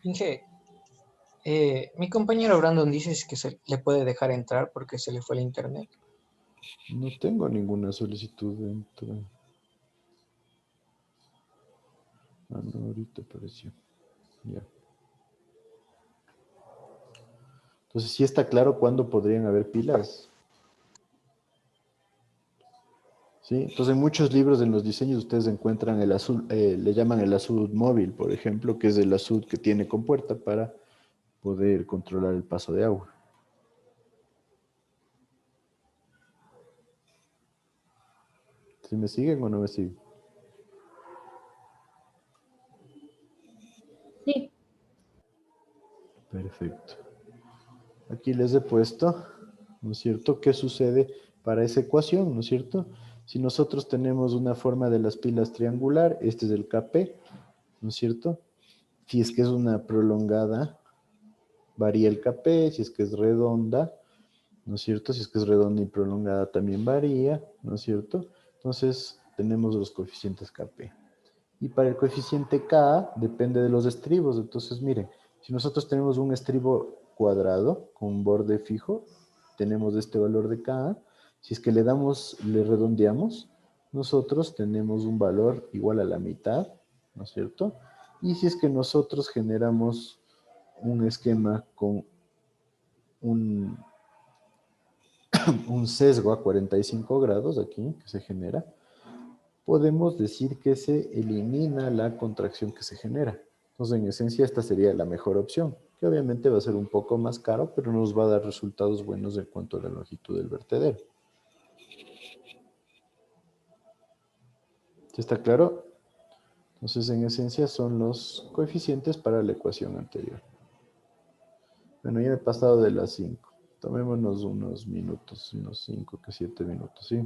Inge, mi compañero Brandon dice que se le puede dejar entrar porque se le fue el internet. No tengo ninguna solicitud dentro. Ah, no, ahorita apareció. Ya. Entonces, ¿sí está claro cuándo podrían haber pilas? ¿Sí? Entonces, en muchos libros en los diseños ustedes encuentran el azul, le llaman el azul móvil, por ejemplo, que es el azul que tiene compuerta para poder controlar el paso de agua. ¿Sí me siguen o no me siguen? Sí. Perfecto. Aquí les he puesto, ¿no es cierto?, qué sucede para esa ecuación, ¿no es cierto? Si nosotros tenemos una forma de las pilas triangular, este es el Kp, ¿no es cierto? Si es que es una prolongada, varía el Kp, si es que es redonda, ¿no es cierto? Si es que es redonda y prolongada también varía, ¿no es cierto? Entonces tenemos los coeficientes Kp. Y para el coeficiente K depende de los estribos. Entonces miren, si nosotros tenemos un estribo cuadrado con un borde fijo, tenemos este valor de K. Si es que le redondeamos, nosotros tenemos un valor igual a la mitad, ¿no es cierto? Y si es que nosotros generamos un esquema con un sesgo a 45 grados aquí, que se genera, podemos decir que se elimina la contracción que se genera. Entonces, en esencia, esta sería la mejor opción, que obviamente va a ser un poco más caro, pero nos va a dar resultados buenos en cuanto a la longitud del vertedero. ¿Sí está claro? Entonces, en esencia, son los coeficientes para la ecuación anterior. Bueno, ya he pasado de las 5. Tomémonos unos minutos, unos 5 que 7 minutos, ¿sí?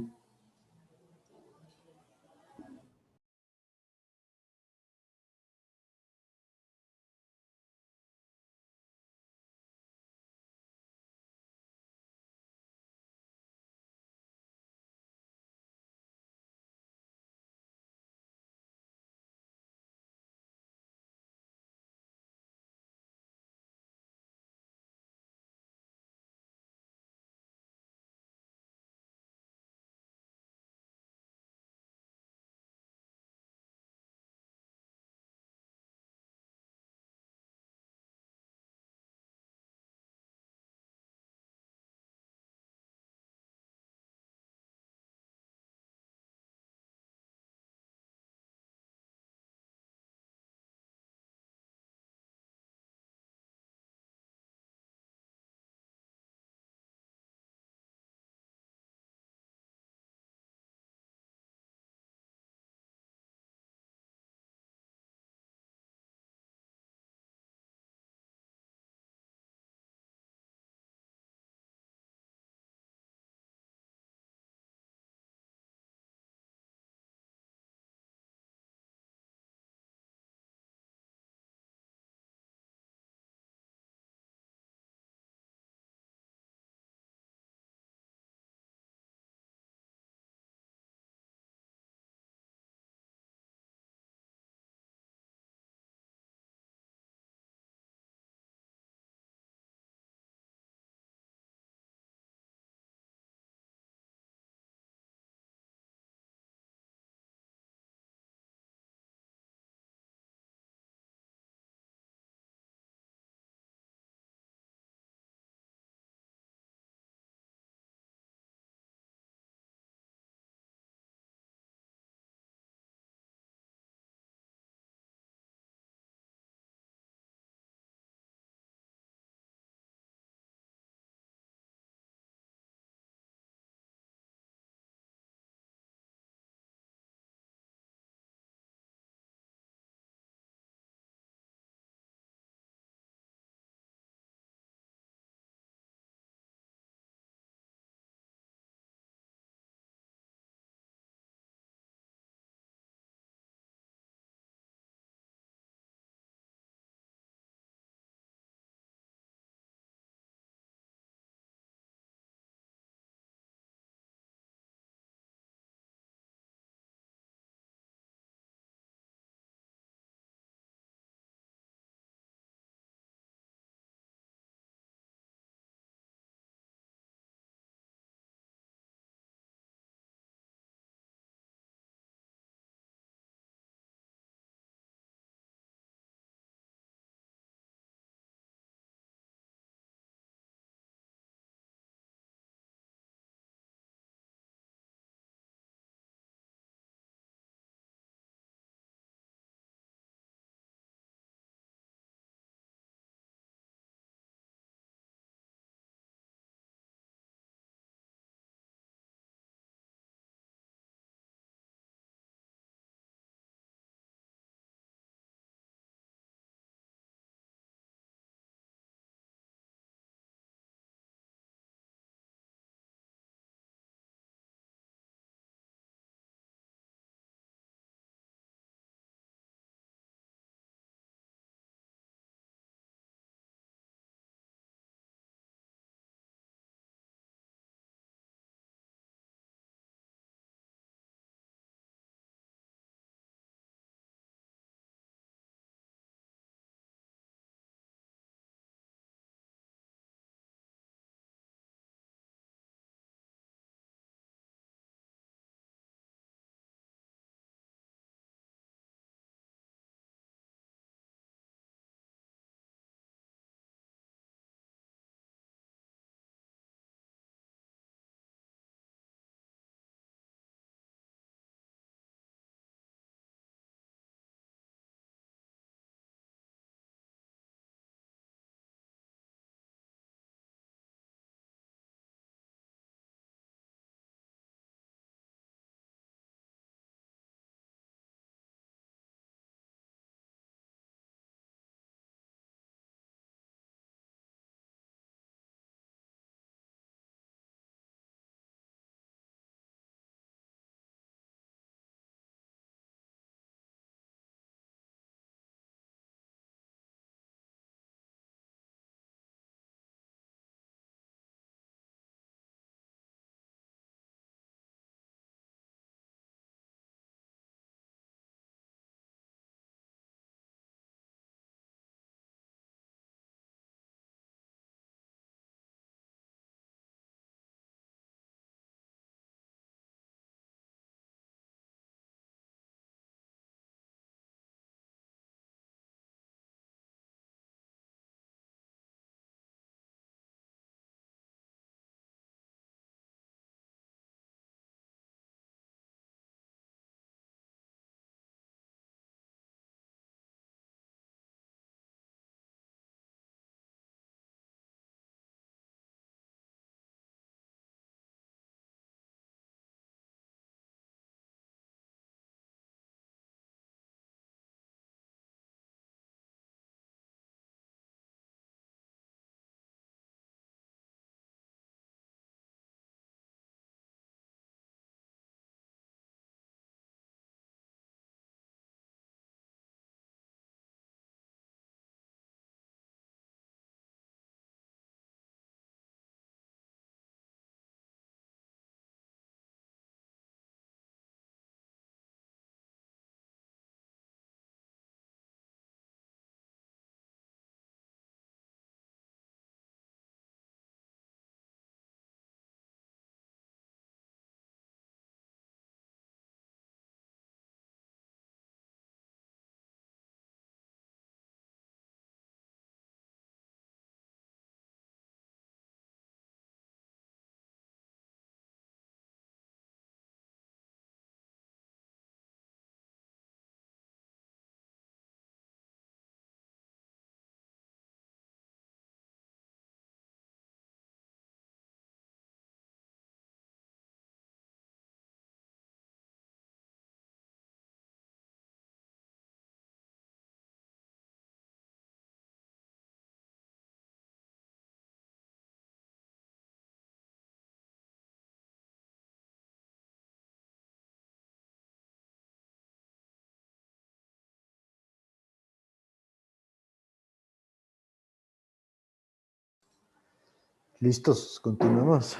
¿Listos? Continuamos.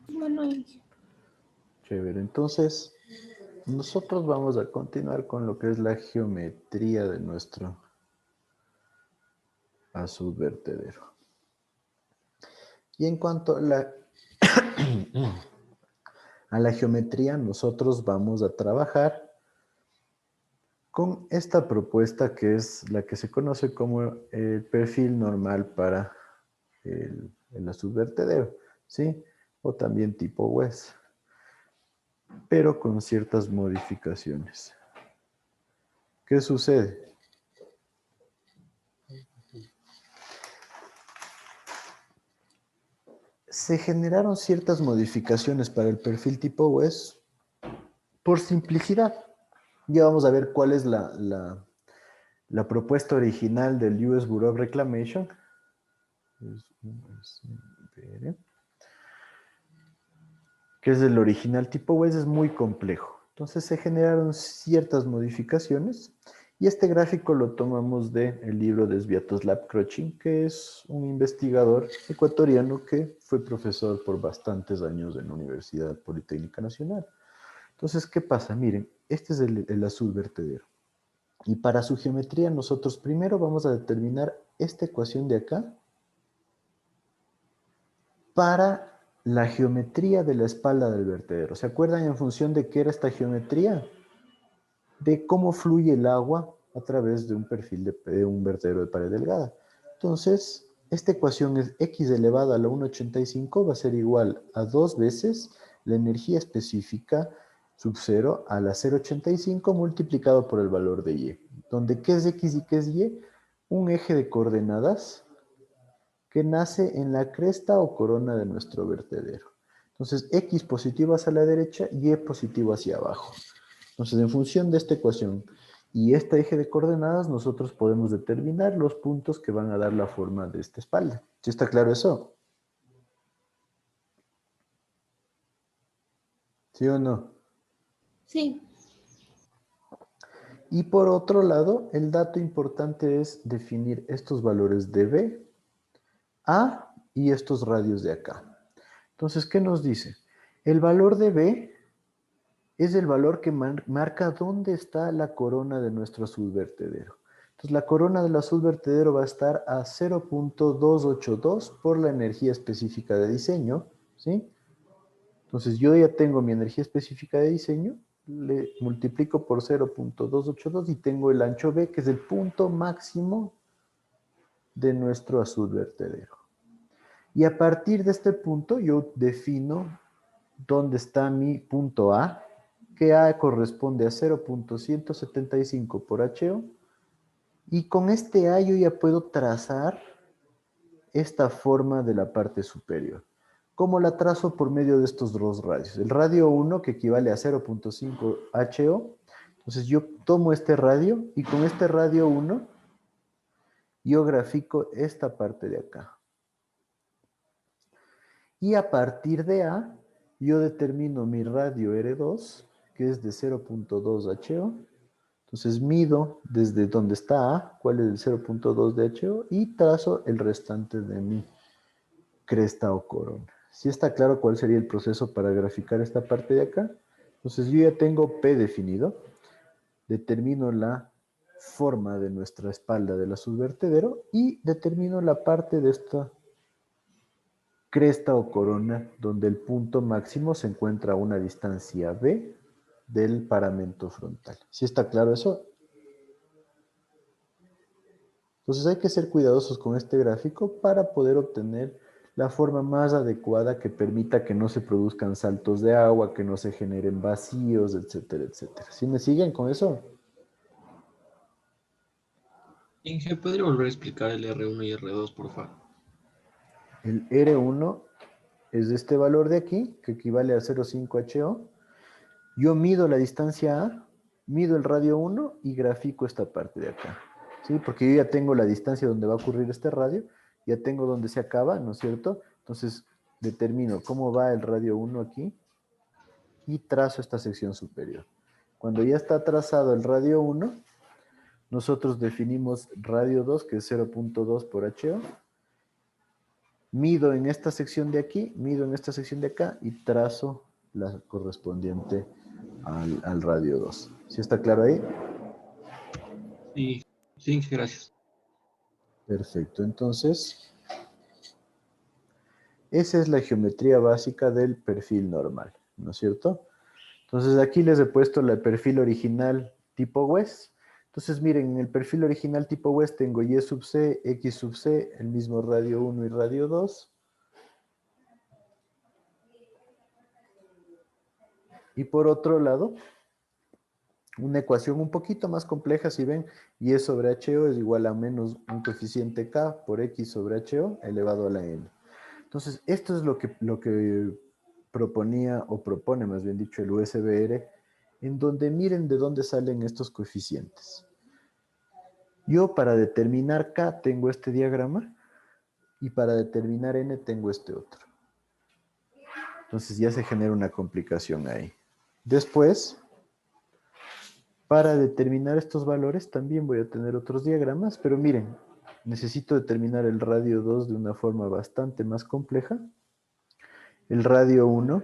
Bueno, Inge. Chévere. Entonces, nosotros vamos a continuar con lo que es la geometría de nuestro azul vertedero. Y en cuanto a la geometría, nosotros vamos a trabajar con esta propuesta que es la que se conoce como el perfil normal para el azul vertedero, ¿sí? O también tipo WES, pero con ciertas modificaciones. ¿Qué sucede? Se generaron ciertas modificaciones para el perfil tipo WES por simplicidad. Ya vamos a ver cuál es la propuesta original del US Bureau of Reclamation. Que es el original tipo WES, es muy complejo. Entonces se generaron ciertas modificaciones y este gráfico lo tomamos del libro de Sviatoslav Krochin, que es un investigador ecuatoriano que fue profesor por bastantes años en la Universidad Politécnica Nacional. Entonces, ¿qué pasa? Miren, este es el azul vertedero. Y para su geometría nosotros primero vamos a determinar esta ecuación de acá para la geometría de la espalda del vertedero. ¿Se acuerdan en función de qué era esta geometría? De cómo fluye el agua a través de un perfil de un vertedero de pared delgada. Entonces, esta ecuación es x elevado a la 1,85 va a ser igual a 2 veces la energía específica sub 0 a la 0,85 multiplicado por el valor de y. Donde ¿qué es x y qué es y? Un eje de coordenadas que nace en la cresta o corona de nuestro vertedero. Entonces, x positivo hacia la derecha, y positivo hacia abajo. Entonces, en función de esta ecuación y este eje de coordenadas, nosotros podemos determinar los puntos que van a dar la forma de esta espalda. ¿Sí está claro eso? ¿Sí o no? Sí. Y por otro lado, el dato importante es definir estos valores de B, A y estos radios de acá. Entonces, ¿qué nos dice? El valor de B es el valor que marca dónde está la corona de nuestro azul vertedero. Entonces, la corona del azul vertedero va a estar a 0,282 por la energía específica de diseño, ¿sí? Entonces, yo ya tengo mi energía específica de diseño, le multiplico por 0,282 y tengo el ancho B, que es el punto máximo de nuestro azul vertedero. Y a partir de este punto, yo defino dónde está mi punto A, que A corresponde a 0,175 por HO, y con este A yo ya puedo trazar esta forma de la parte superior. ¿Cómo la trazo? Por medio de estos dos radios. El radio 1, que equivale a 0,5 HO, entonces yo tomo este radio, y con este radio 1, yo grafico esta parte de acá. Y a partir de A, yo determino mi radio R2, que es de 0,2 HO. Entonces mido desde donde está A, cuál es el 0,2 de HO, y trazo el restante de mi cresta o corona. ¿Sí está claro cuál sería el proceso para graficar esta parte de acá? Entonces yo ya tengo P definido, determino la forma de nuestra espalda del azul vertedero y determino la parte de esta cresta o corona donde el punto máximo se encuentra a una distancia B del paramento frontal. ¿Sí está claro eso? Entonces hay que ser cuidadosos con este gráfico para poder obtener la forma más adecuada que permita que no se produzcan saltos de agua, que no se generen vacíos, etcétera, etcétera. ¿Sí me siguen con eso? Inge, ¿podría volver a explicar el R1 y R2, por favor? El R1 es este valor de aquí, que equivale a 0,5 HO. Yo mido la distancia A, mido el radio 1 y grafico esta parte de acá. ¿Sí? Porque yo ya tengo la distancia donde va a ocurrir este radio, ya tengo donde se acaba, ¿no es cierto? Entonces determino cómo va el radio 1 aquí y trazo esta sección superior. Cuando ya está trazado el radio 1, nosotros definimos radio 2, que es 0.2 por HO. Mido en esta sección de aquí, mido en esta sección de acá y trazo la correspondiente al radio 2. ¿Sí está claro ahí? Sí, sí, gracias. Perfecto, entonces, esa es la geometría básica del perfil normal, ¿no es cierto? Entonces aquí les he puesto el perfil original tipo West. Entonces miren, en el perfil original tipo West tengo Y sub C, X sub C, el mismo radio 1 y radio 2. Y por otro lado, una ecuación un poquito más compleja, si ven, Y sobre HO es igual a menos un coeficiente K por X sobre HO elevado a la N. Entonces, esto es lo que proponía, o propone más bien dicho, el USBR, en donde miren de dónde salen estos coeficientes. Yo para determinar K tengo este diagrama, y para determinar N tengo este otro. Entonces ya se genera una complicación ahí. Después, para determinar estos valores también voy a tener otros diagramas, pero miren, necesito determinar el radio 2 de una forma bastante más compleja. El radio 1,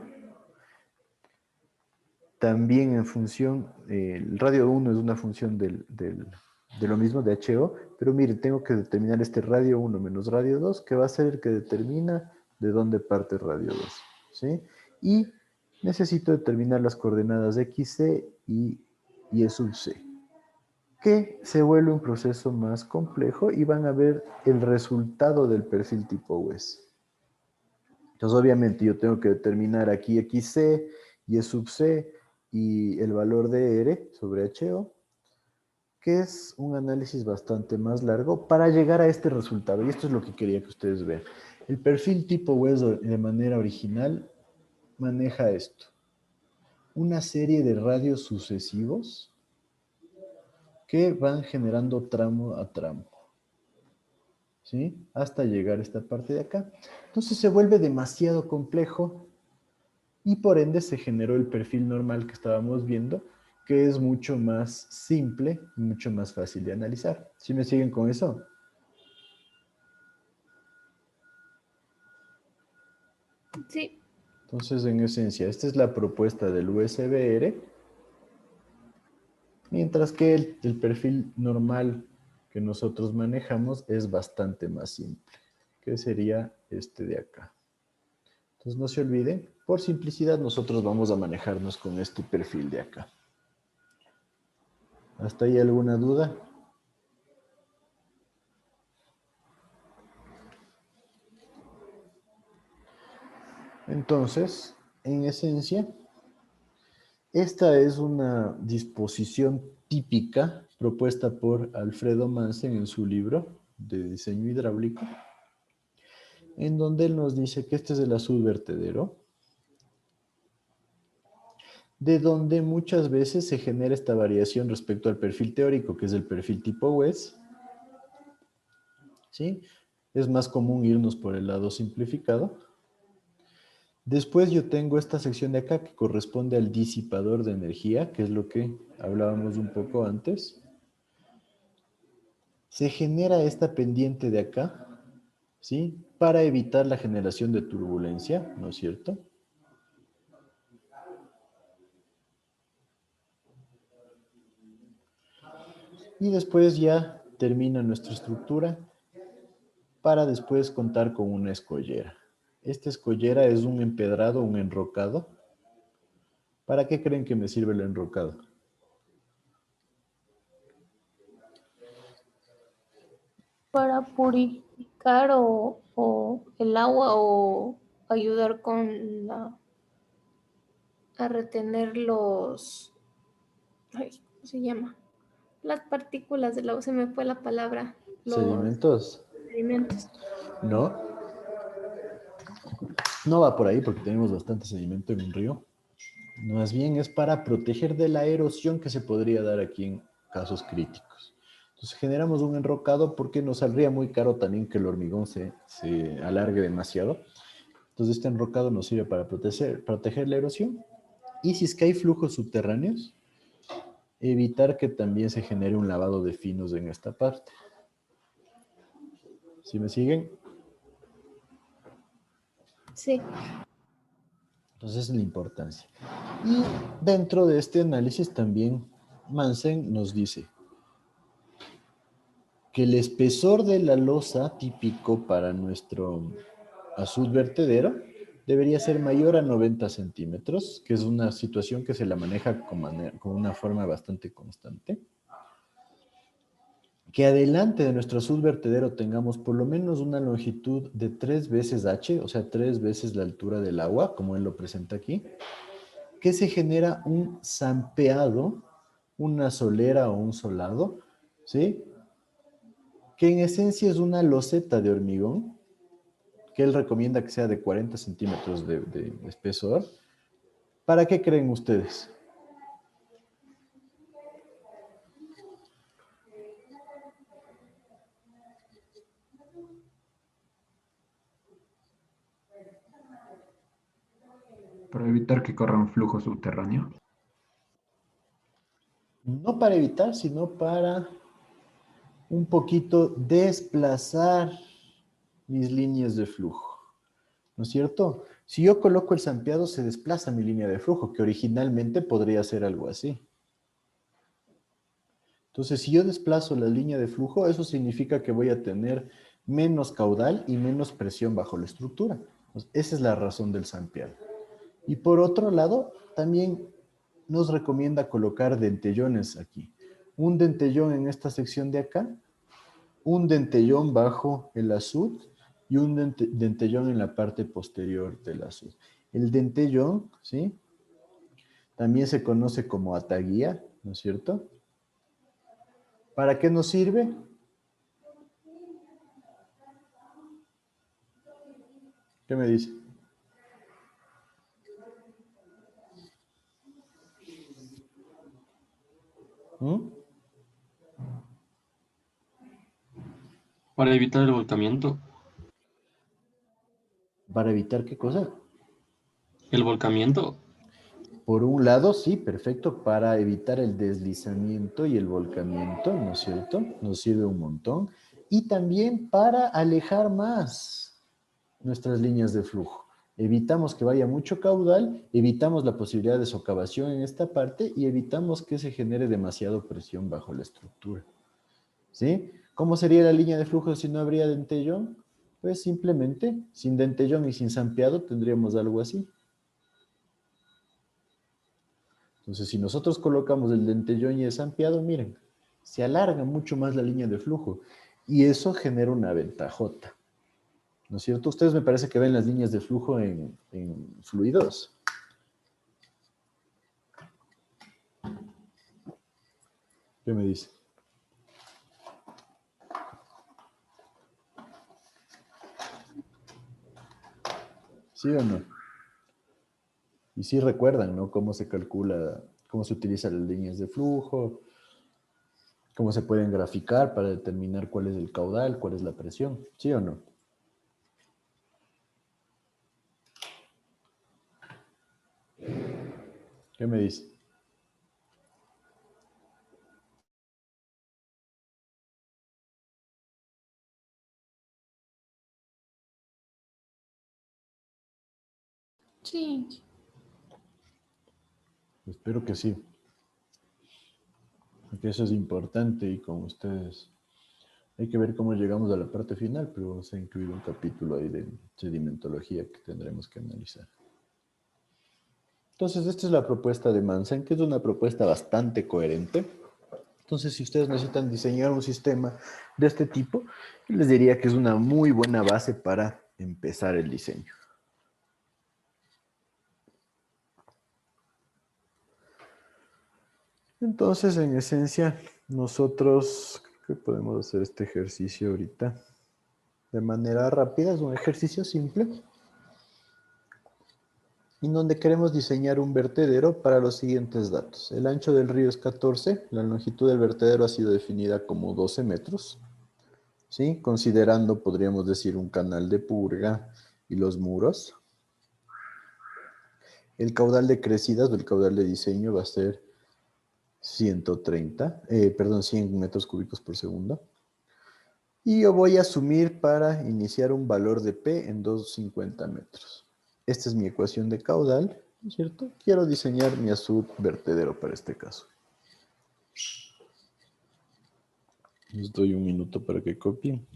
también en función, el radio 1 es una función de lo mismo, de HO, pero miren, tengo que determinar este radio 1 menos radio 2, que va a ser el que determina de dónde parte radio 2, ¿sí? Y necesito determinar las coordenadas XC y Y sub C, que se vuelve un proceso más complejo y van a ver el resultado del perfil tipo West. Entonces, obviamente, yo tengo que determinar aquí XC, Y sub C y el valor de R sobre HO, que es un análisis bastante más largo para llegar a este resultado. Y esto es lo que quería que ustedes vean. El perfil tipo West de manera original maneja esto. Una serie de radios sucesivos que van generando tramo a tramo, ¿sí? Hasta llegar a esta parte de acá. Entonces se vuelve demasiado complejo y por ende se generó el perfil normal que estábamos viendo, que es mucho más simple y mucho más fácil de analizar. ¿Sí me siguen con eso? Sí. Entonces, en esencia, esta es la propuesta del USBR, mientras que el perfil normal que nosotros manejamos es bastante más simple, que sería este de acá. Entonces, no se olviden, por simplicidad nosotros vamos a manejarnos con este perfil de acá. ¿Hasta ahí alguna duda? Entonces, en esencia, esta es una disposición típica propuesta por Alfredo Mansen en su libro de diseño hidráulico, en donde él nos dice que este es el azul vertedero, de donde muchas veces se genera esta variación respecto al perfil teórico, que es el perfil tipo West, ¿sí? Es más común irnos por el lado simplificado. Después yo tengo esta sección de acá que corresponde al disipador de energía, que es lo que hablábamos un poco antes. Se genera esta pendiente de acá, ¿sí? Para evitar la generación de turbulencia, ¿no es cierto? Y después ya termina nuestra estructura para después contar con una escollera. Esta escollera es un empedrado, un enrocado. ¿Para qué creen que me sirve el enrocado? Para purificar o el agua o ayudar con a retener ay, ¿cómo se llama? Las partículas del agua, se me fue la palabra. Los ¿Sedimentos? sedimentos. No. No va por ahí porque tenemos bastante sedimento en un río. Más bien es para proteger de la erosión que se podría dar aquí en casos críticos. Entonces generamos un enrocado porque nos saldría muy caro también que el hormigón se alargue demasiado. Entonces este enrocado nos sirve para proteger la erosión. Y si es que hay flujos subterráneos, evitar que también se genere un lavado de finos en esta parte. ¿Sí me siguen? Sí. Entonces, la importancia. Y dentro de este análisis también Mansen nos dice que el espesor de la losa típico para nuestro azud vertedero debería ser mayor a 90 centímetros, que es una situación que se la maneja con una forma bastante constante. Que adelante de nuestro azud vertedero tengamos por lo menos una longitud de 3 veces h, o sea, 3 veces la altura del agua, como él lo presenta aquí, que se genera un zampeado, una solera o un solado, ¿sí? Que en esencia es una loseta de hormigón, que él recomienda que sea de 40 centímetros de espesor. ¿Para qué creen ustedes? Para evitar que corra un flujo subterráneo. No para evitar, sino para un poquito desplazar mis líneas de flujo, ¿no es cierto? Si yo coloco el zampeado, se desplaza mi línea de flujo, que originalmente podría ser algo así. Entonces, si yo desplazo la línea de flujo, eso significa que voy a tener menos caudal y menos presión bajo la estructura. Pues esa es la razón del zampeado. Y por otro lado, también nos recomienda colocar dentellones aquí. Un dentellón en esta sección de acá, un dentellón bajo el azud y un dentellón en la parte posterior del azud. El dentellón, ¿sí? También se conoce como ataguía, ¿no es cierto? ¿Para qué nos sirve? ¿Qué me dice? ¿Mm? Para evitar el volcamiento. ¿Para evitar qué cosa? El volcamiento. Por un lado, sí, perfecto, para evitar el deslizamiento y el volcamiento, ¿no es cierto? Nos sirve un montón. Y también para alejar más nuestras líneas de flujo. Evitamos que vaya mucho caudal, evitamos la posibilidad de socavación en esta parte y evitamos que se genere demasiada presión bajo la estructura. ¿Sí? ¿Cómo sería la línea de flujo si no habría dentellón? Pues simplemente, sin dentellón y sin zampeado, tendríamos algo así. Entonces, si nosotros colocamos el dentellón y el zampeado, miren, se alarga mucho más la línea de flujo y eso genera una ventajota. ¿No es cierto? Ustedes me parece que ven las líneas de flujo en fluidos. ¿Qué me dice? ¿Sí o no? Y sí recuerdan, ¿no? Cómo se calcula, cómo se utilizan las líneas de flujo, cómo se pueden graficar para determinar cuál es el caudal, cuál es la presión. ¿Sí o no? ¿Qué me dice? Sí. Espero que sí. Porque eso es importante y con ustedes hay que ver cómo llegamos a la parte final, pero se ha incluido un capítulo ahí de sedimentología que tendremos que analizar. Entonces, esta es la propuesta de Mansen, que es una propuesta bastante coherente. Entonces, si ustedes necesitan diseñar un sistema de este tipo, yo les diría que es una muy buena base para empezar el diseño. Entonces, en esencia, nosotros creo que podemos hacer este ejercicio ahorita de manera rápida. Es un ejercicio simple en donde queremos diseñar un vertedero para los siguientes datos. El ancho del río es 14, la longitud del vertedero ha sido definida como 12 metros, ¿sí? Considerando, podríamos decir, un canal de purga y los muros. El caudal de crecidas o el caudal de diseño va a ser 130, perdón, 100 metros cúbicos por segundo. Y yo voy a asumir para iniciar un valor de P en 250 metros. Esta es mi ecuación de caudal, ¿no es cierto? Quiero diseñar mi azud vertedero para este caso. Les doy un minuto para que copien.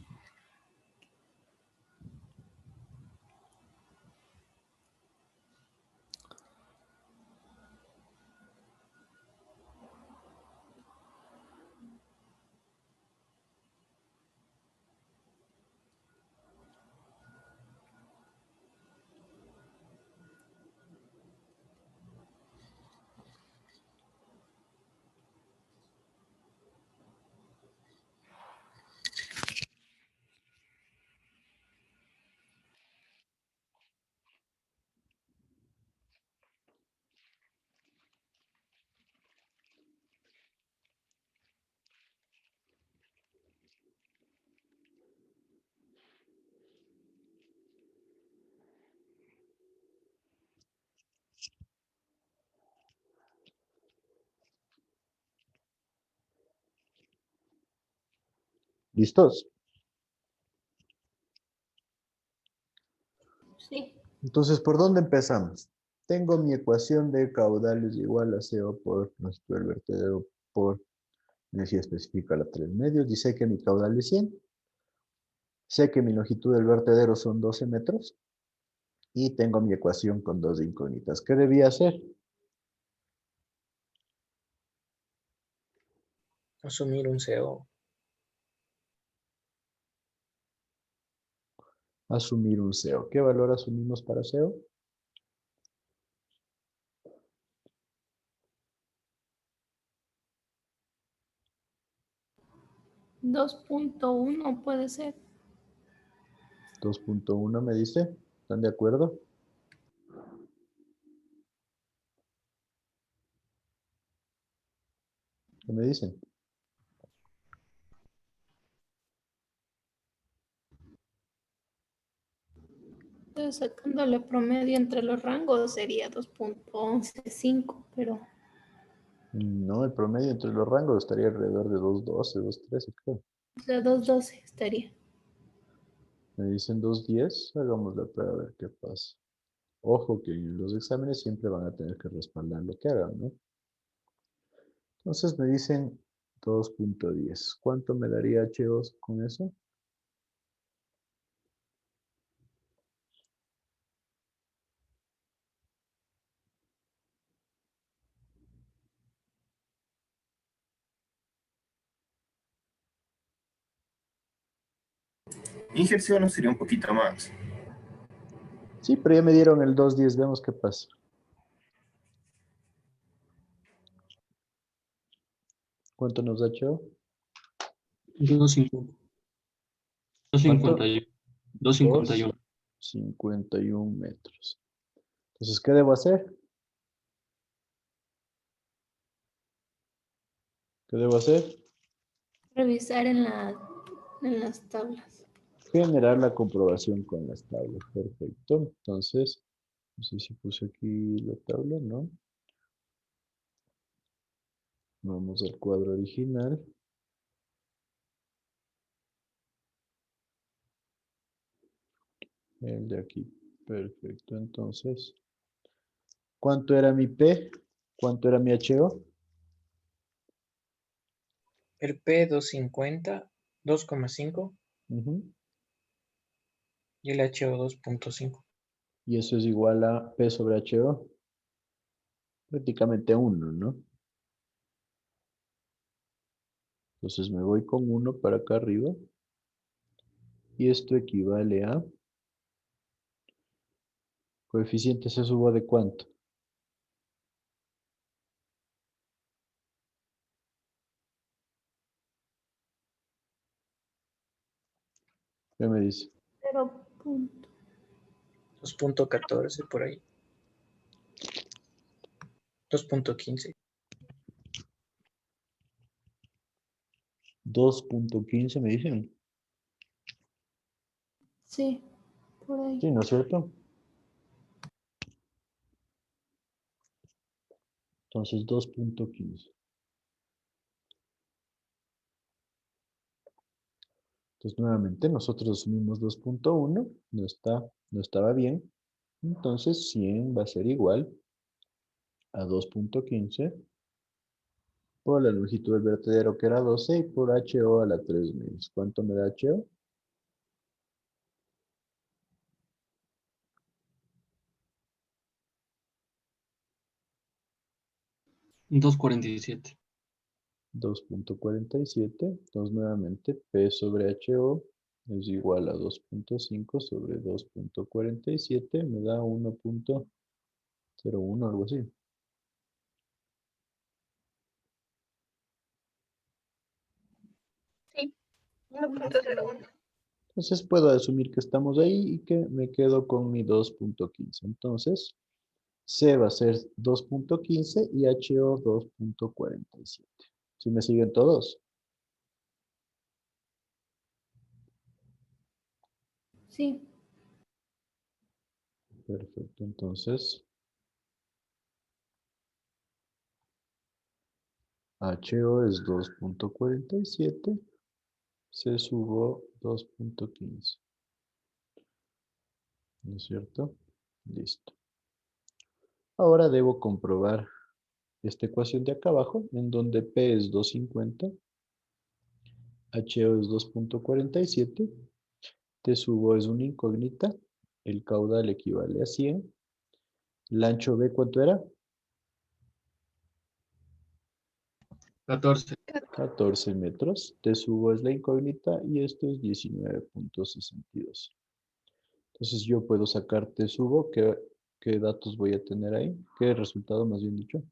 ¿Listos? Sí. Entonces, ¿por dónde empezamos? Tengo mi ecuación de caudales igual a CO por nuestro el vertedero por energía específica a la 3 medios. Dice que mi caudal es 100. Sé que mi longitud del vertedero son 12 metros. Y tengo mi ecuación con dos incógnitas. ¿Qué debía hacer? Asumir un CO. Asumir un CO. ¿Qué valor asumimos para CO? 2.1 puede ser. 2.1 me dice. ¿Están de acuerdo? ¿Qué me dicen? Entonces, sacándole promedio entre los rangos sería 2.115, pero No, el promedio entre los rangos estaría alrededor de 2.12, 2.13, creo. o sea, 2.12 estaría. Me dicen 2.10. Hagamos la prueba a ver qué pasa. Ojo que en los exámenes siempre van a tener que respaldar lo que hagan, ¿no? Entonces me dicen 2.10. ¿Cuánto me daría HO con eso? Injerción no sería un poquito más. Sí, pero ya me dieron el 2.10. Veamos qué pasa. ¿Cuánto nos da HO? 250. ¿Cuánto? 251. 251. 2.51 metros. Entonces, ¿qué debo hacer? ¿Qué debo hacer? Revisar en las tablas. Generar la comprobación con las tablas. Perfecto. Entonces, no sé si puse aquí la tabla, ¿no? Vamos al cuadro original. El de aquí. Perfecto. Entonces, ¿cuánto era mi P? ¿Cuánto era mi HO? El P 250, 2,5 Ujú. y el HO 2.5. Y eso es igual a P sobre HO. Prácticamente 1, ¿no? Entonces me voy con 1 para acá arriba. Y esto equivale a coeficiente se suba de cuánto. ¿Qué me dice? 2.14 por ahí. 2.15. 2.15 me dicen. Sí, por ahí. Sí, ¿no es cierto? Entonces 2.15. Entonces, nuevamente, nosotros asumimos 2.1, no estaba bien. Entonces, 100 va a ser igual a 2.15 por la longitud del vertedero, que era 12, y por HO a la 3 menos. ¿Cuánto me da HO? 2,47. 2.47. Entonces, nuevamente, P sobre HO es igual a 2.5 sobre 2.47. Me da 1.01, algo así. Sí, 1.01. Entonces, puedo asumir que estamos ahí y que me quedo con mi 2.15. Entonces, C va a ser 2.15 y HO 2.47. ¿Sí me siguen todos? Sí, Perfecto, entonces HO es 2.47, C subo 2.15. ¿No es cierto? Listo. Ahora debo comprobar esta ecuación de acá abajo, en donde P es 250, HO es 2.47, T subo es una incógnita, el caudal equivale a 100, el ancho B, ¿cuánto era? 14. 14 metros. T subo es la incógnita y esto es 19.62. Entonces yo puedo sacar T subo. ¿Qué datos voy a tener ahí? ¿Qué resultado más bien dicho?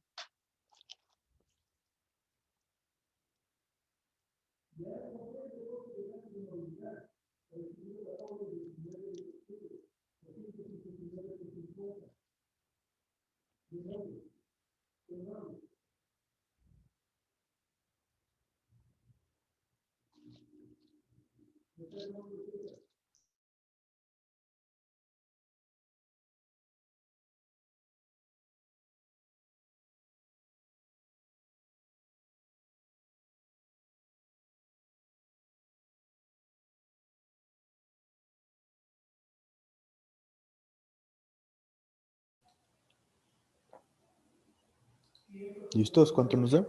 ¿Listos? ¿Cuánto nos da?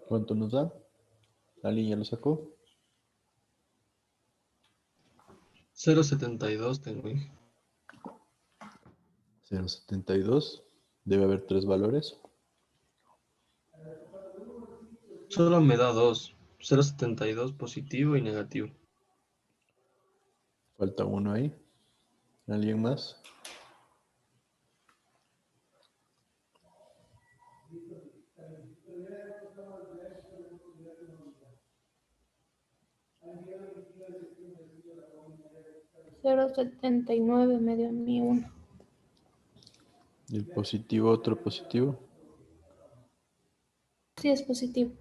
¿Cuánto nos da? ¿Alguien ya lo sacó? 0,72 tengo ahí. 0.72. Debe haber tres valores. Solo me da 2. 0,72 positivo y negativo. Falta uno ahí. ¿Alguien más? cero coma 79 me dio a mí uno. El positivo, otro positivo. Sí, es positivo.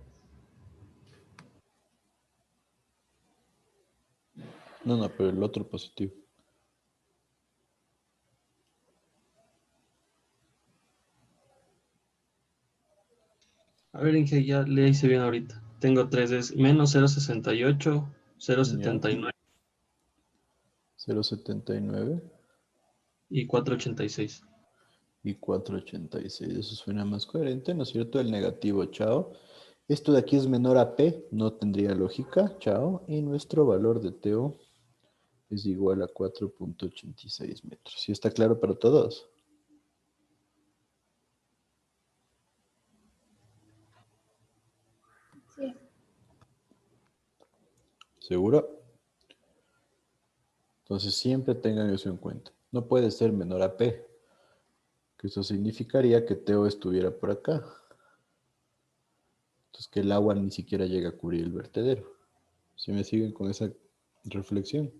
No, pero el otro positivo. A ver, Inge, ya le hice bien ahorita. Tengo 3, es menos 0,68, Ya. 0,79 0.79 y 4,86. y 4.86. Eso suena más coherente, ¿no es cierto? El negativo, chao. Esto de aquí es menor a P, no tendría lógica, chao. Y nuestro valor de TO es igual a 4.86 metros. ¿Sí está claro para todos? Sí. ¿Seguro? Entonces siempre tengan eso en cuenta. No puede ser menor a P, que eso significaría que TO estuviera por acá. Entonces que el agua ni siquiera llega a cubrir el vertedero. ¿Sí me siguen con esa reflexión?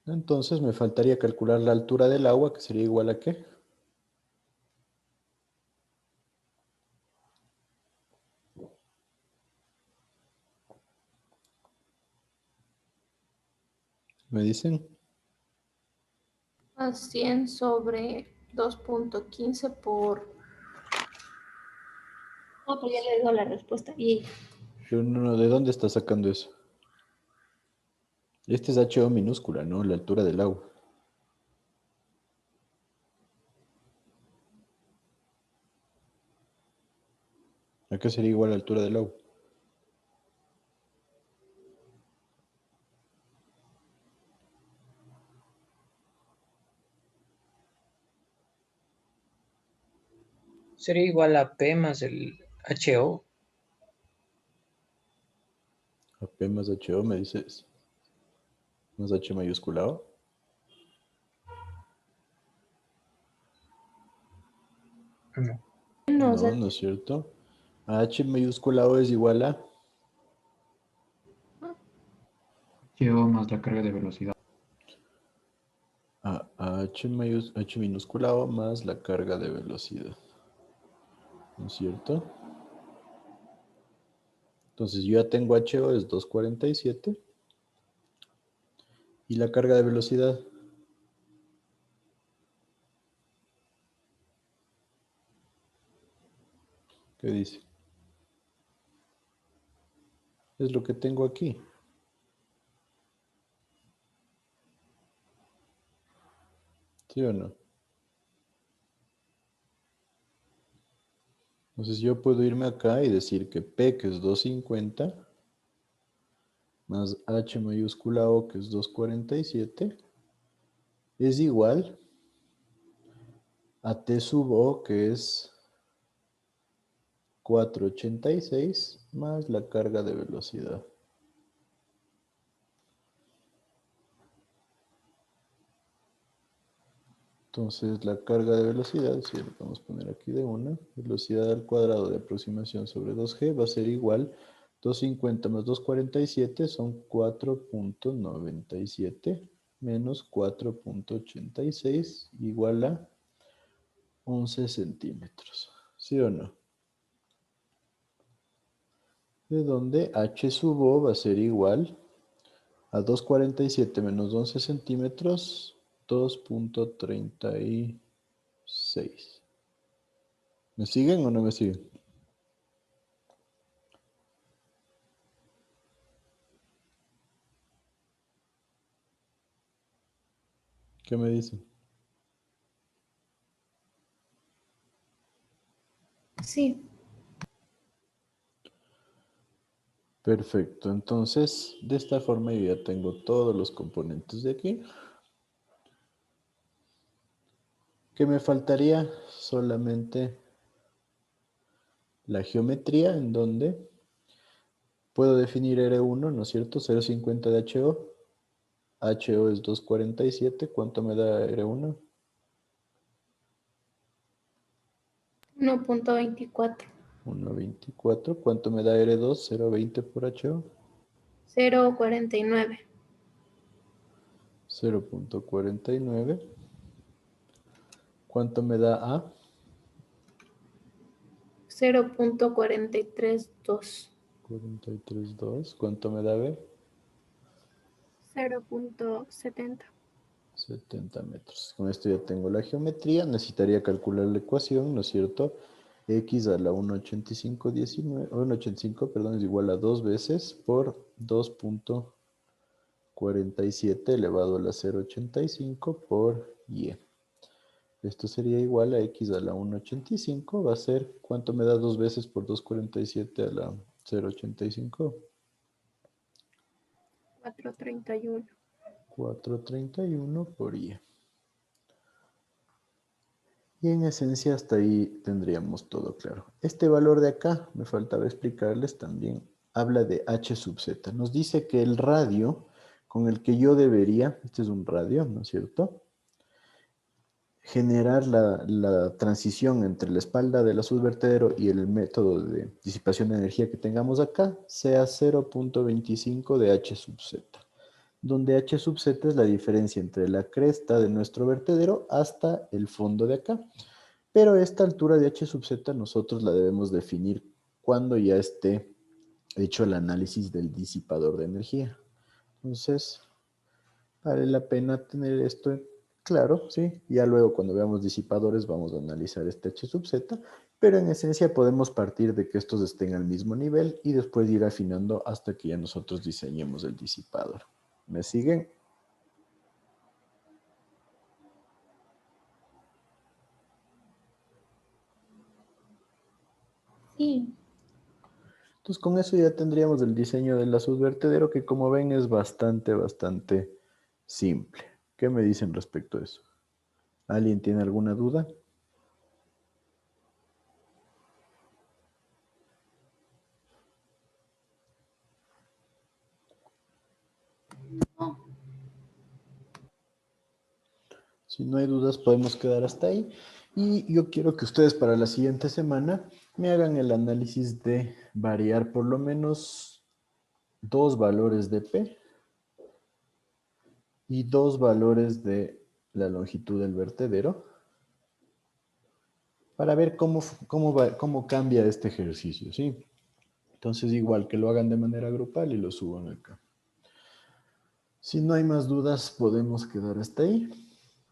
Entonces me faltaría calcular la altura del agua, que sería igual a ¿qué? ¿Me dicen? A 100 sobre 2.15 por... Ah, pues ya le digo la respuesta. Y Pero no, ¿de dónde está sacando eso? Este es HO minúscula, ¿no? La altura del agua. ¿A qué sería igual la altura del agua? Sería igual a P más el HO. A P más HO, me dices. Más H mayúsculado. No. no, o sea, No, no es cierto. H mayúsculado es igual a HO más la carga de velocidad. H minúsculado más la carga de velocidad. ¿No es cierto? Entonces yo ya tengo HO es 247. ¿Y la carga de velocidad? ¿Qué dice? Es lo que tengo aquí. ¿Sí o no? Entonces yo puedo irme acá y decir que P, que es 250, más H mayúscula O, que es 247, es igual a T sub O, que es 486, más la carga de velocidad. Entonces la carga de velocidad, si lo podemos poner aquí de una, velocidad al cuadrado de aproximación sobre 2g va a ser igual 250 más 247 son 4.97 menos 4.86 igual a 11 centímetros. ¿Sí o no? De donde h sub o va a ser igual a 247 menos 11 centímetros, 2.36. ¿Me siguen o no me siguen? ¿Qué me dicen? sí. Perfecto, entonces de esta forma yo ya tengo todos los componentes de aquí. ¿Qué me faltaría? Solamente la geometría en donde puedo definir R1, ¿no es cierto? 0,50 de HO. HO es 247. ¿Cuánto me da R1? 1.24. 1,24. ¿Cuánto me da R2? 0,20 por HO. 0.49. 0.49. ¿Cuánto me da A? 0.432. 43,2. ¿Cuánto me da B? 0.70. 70 metros. Con esto ya tengo la geometría. Necesitaría calcular la ecuación, ¿no es cierto? X a la 1,85, perdón, es igual a 2 veces por 2.47 elevado a la 0,85 por Y. Esto sería igual a X a la 1,85. Va a ser, ¿cuánto me da 2 veces por 2,47 a la 0,85? 431. 431 por Y. Y en esencia hasta ahí tendríamos todo claro. Este valor de acá, me faltaba explicarles también, habla de h sub z. Nos dice que el radio con el que yo debería, este es un radio, ¿no es cierto? Generar la transición entre la espalda del azul vertedero y el método de disipación de energía que tengamos acá, sea 0.25 de h sub z, donde h sub z es la diferencia entre la cresta de nuestro vertedero hasta el fondo de acá. Pero esta altura de h sub z nosotros la debemos definir cuando ya esté hecho el análisis del disipador de energía. Entonces, Vale la pena tener esto claro, ¿sí? Ya luego cuando veamos disipadores vamos a analizar este H sub Z, pero en esencia podemos partir de que estos estén al mismo nivel y después ir afinando hasta que ya nosotros diseñemos el disipador. ¿Me siguen? Sí. Entonces con eso ya tendríamos el diseño del azul vertedero que como ven es bastante simple. ¿Qué me dicen respecto a eso? ¿Alguien tiene alguna duda? Si no hay dudas, podemos quedar hasta ahí. Y yo quiero que ustedes para la siguiente semana me hagan el análisis de variar por lo menos 2 valores de P y 2 valores de la longitud del vertedero para ver cómo cambia este ejercicio, ¿sí? Entonces, igual que lo hagan de manera grupal y lo suban acá. Si no hay más dudas, podemos quedar hasta ahí.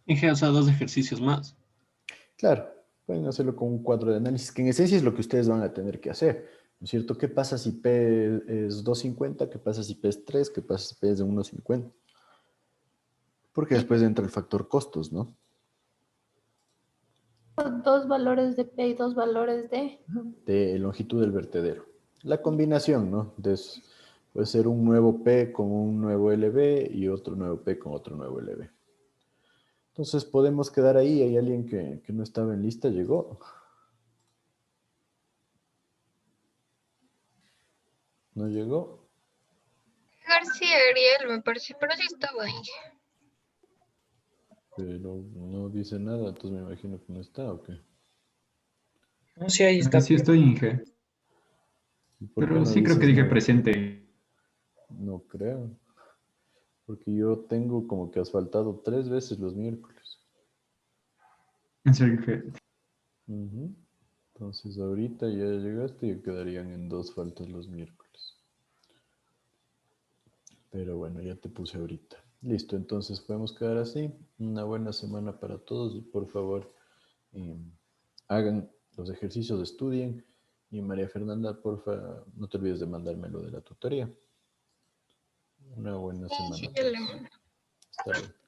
Inge, o sea, 2 ejercicios más. Claro, pueden hacerlo con un cuadro de análisis, que en esencia es lo que ustedes van a tener que hacer, ¿no es cierto? ¿Qué pasa si P es 250? ¿Qué pasa si P es 3? ¿Qué pasa si P es de 150? Porque después entra el factor costos, ¿no? 2 valores de P y 2 valores de... De longitud del vertedero. La combinación, ¿no? Puede ser un nuevo P con un nuevo LB y otro nuevo P con otro nuevo LB. Entonces podemos quedar ahí. ¿Hay alguien que no estaba en lista? ¿Llegó? ¿No llegó? García Ariel, me parece, pero sí estaba ahí. Pero no dice nada, entonces me imagino que no está, ¿o qué? No sé, ahí está. Sí estoy, Inge. ¿Y por qué Pero no sí creo que dices dije nada? presente. No creo. Porque yo tengo como que has faltado 3 veces los miércoles. En serio, Inge. Ujú. Entonces ahorita ya llegaste y quedarían en 2 faltas los miércoles. Pero bueno, ya te puse ahorita. Listo, entonces podemos quedar así. Una buena semana para todos y por favor hagan los ejercicios, estudien. Y María Fernanda, porfa, no te olvides de mandarme lo de la tutoría. Una buena Sí, semana sí, a yo le todos. mando. Hasta luego.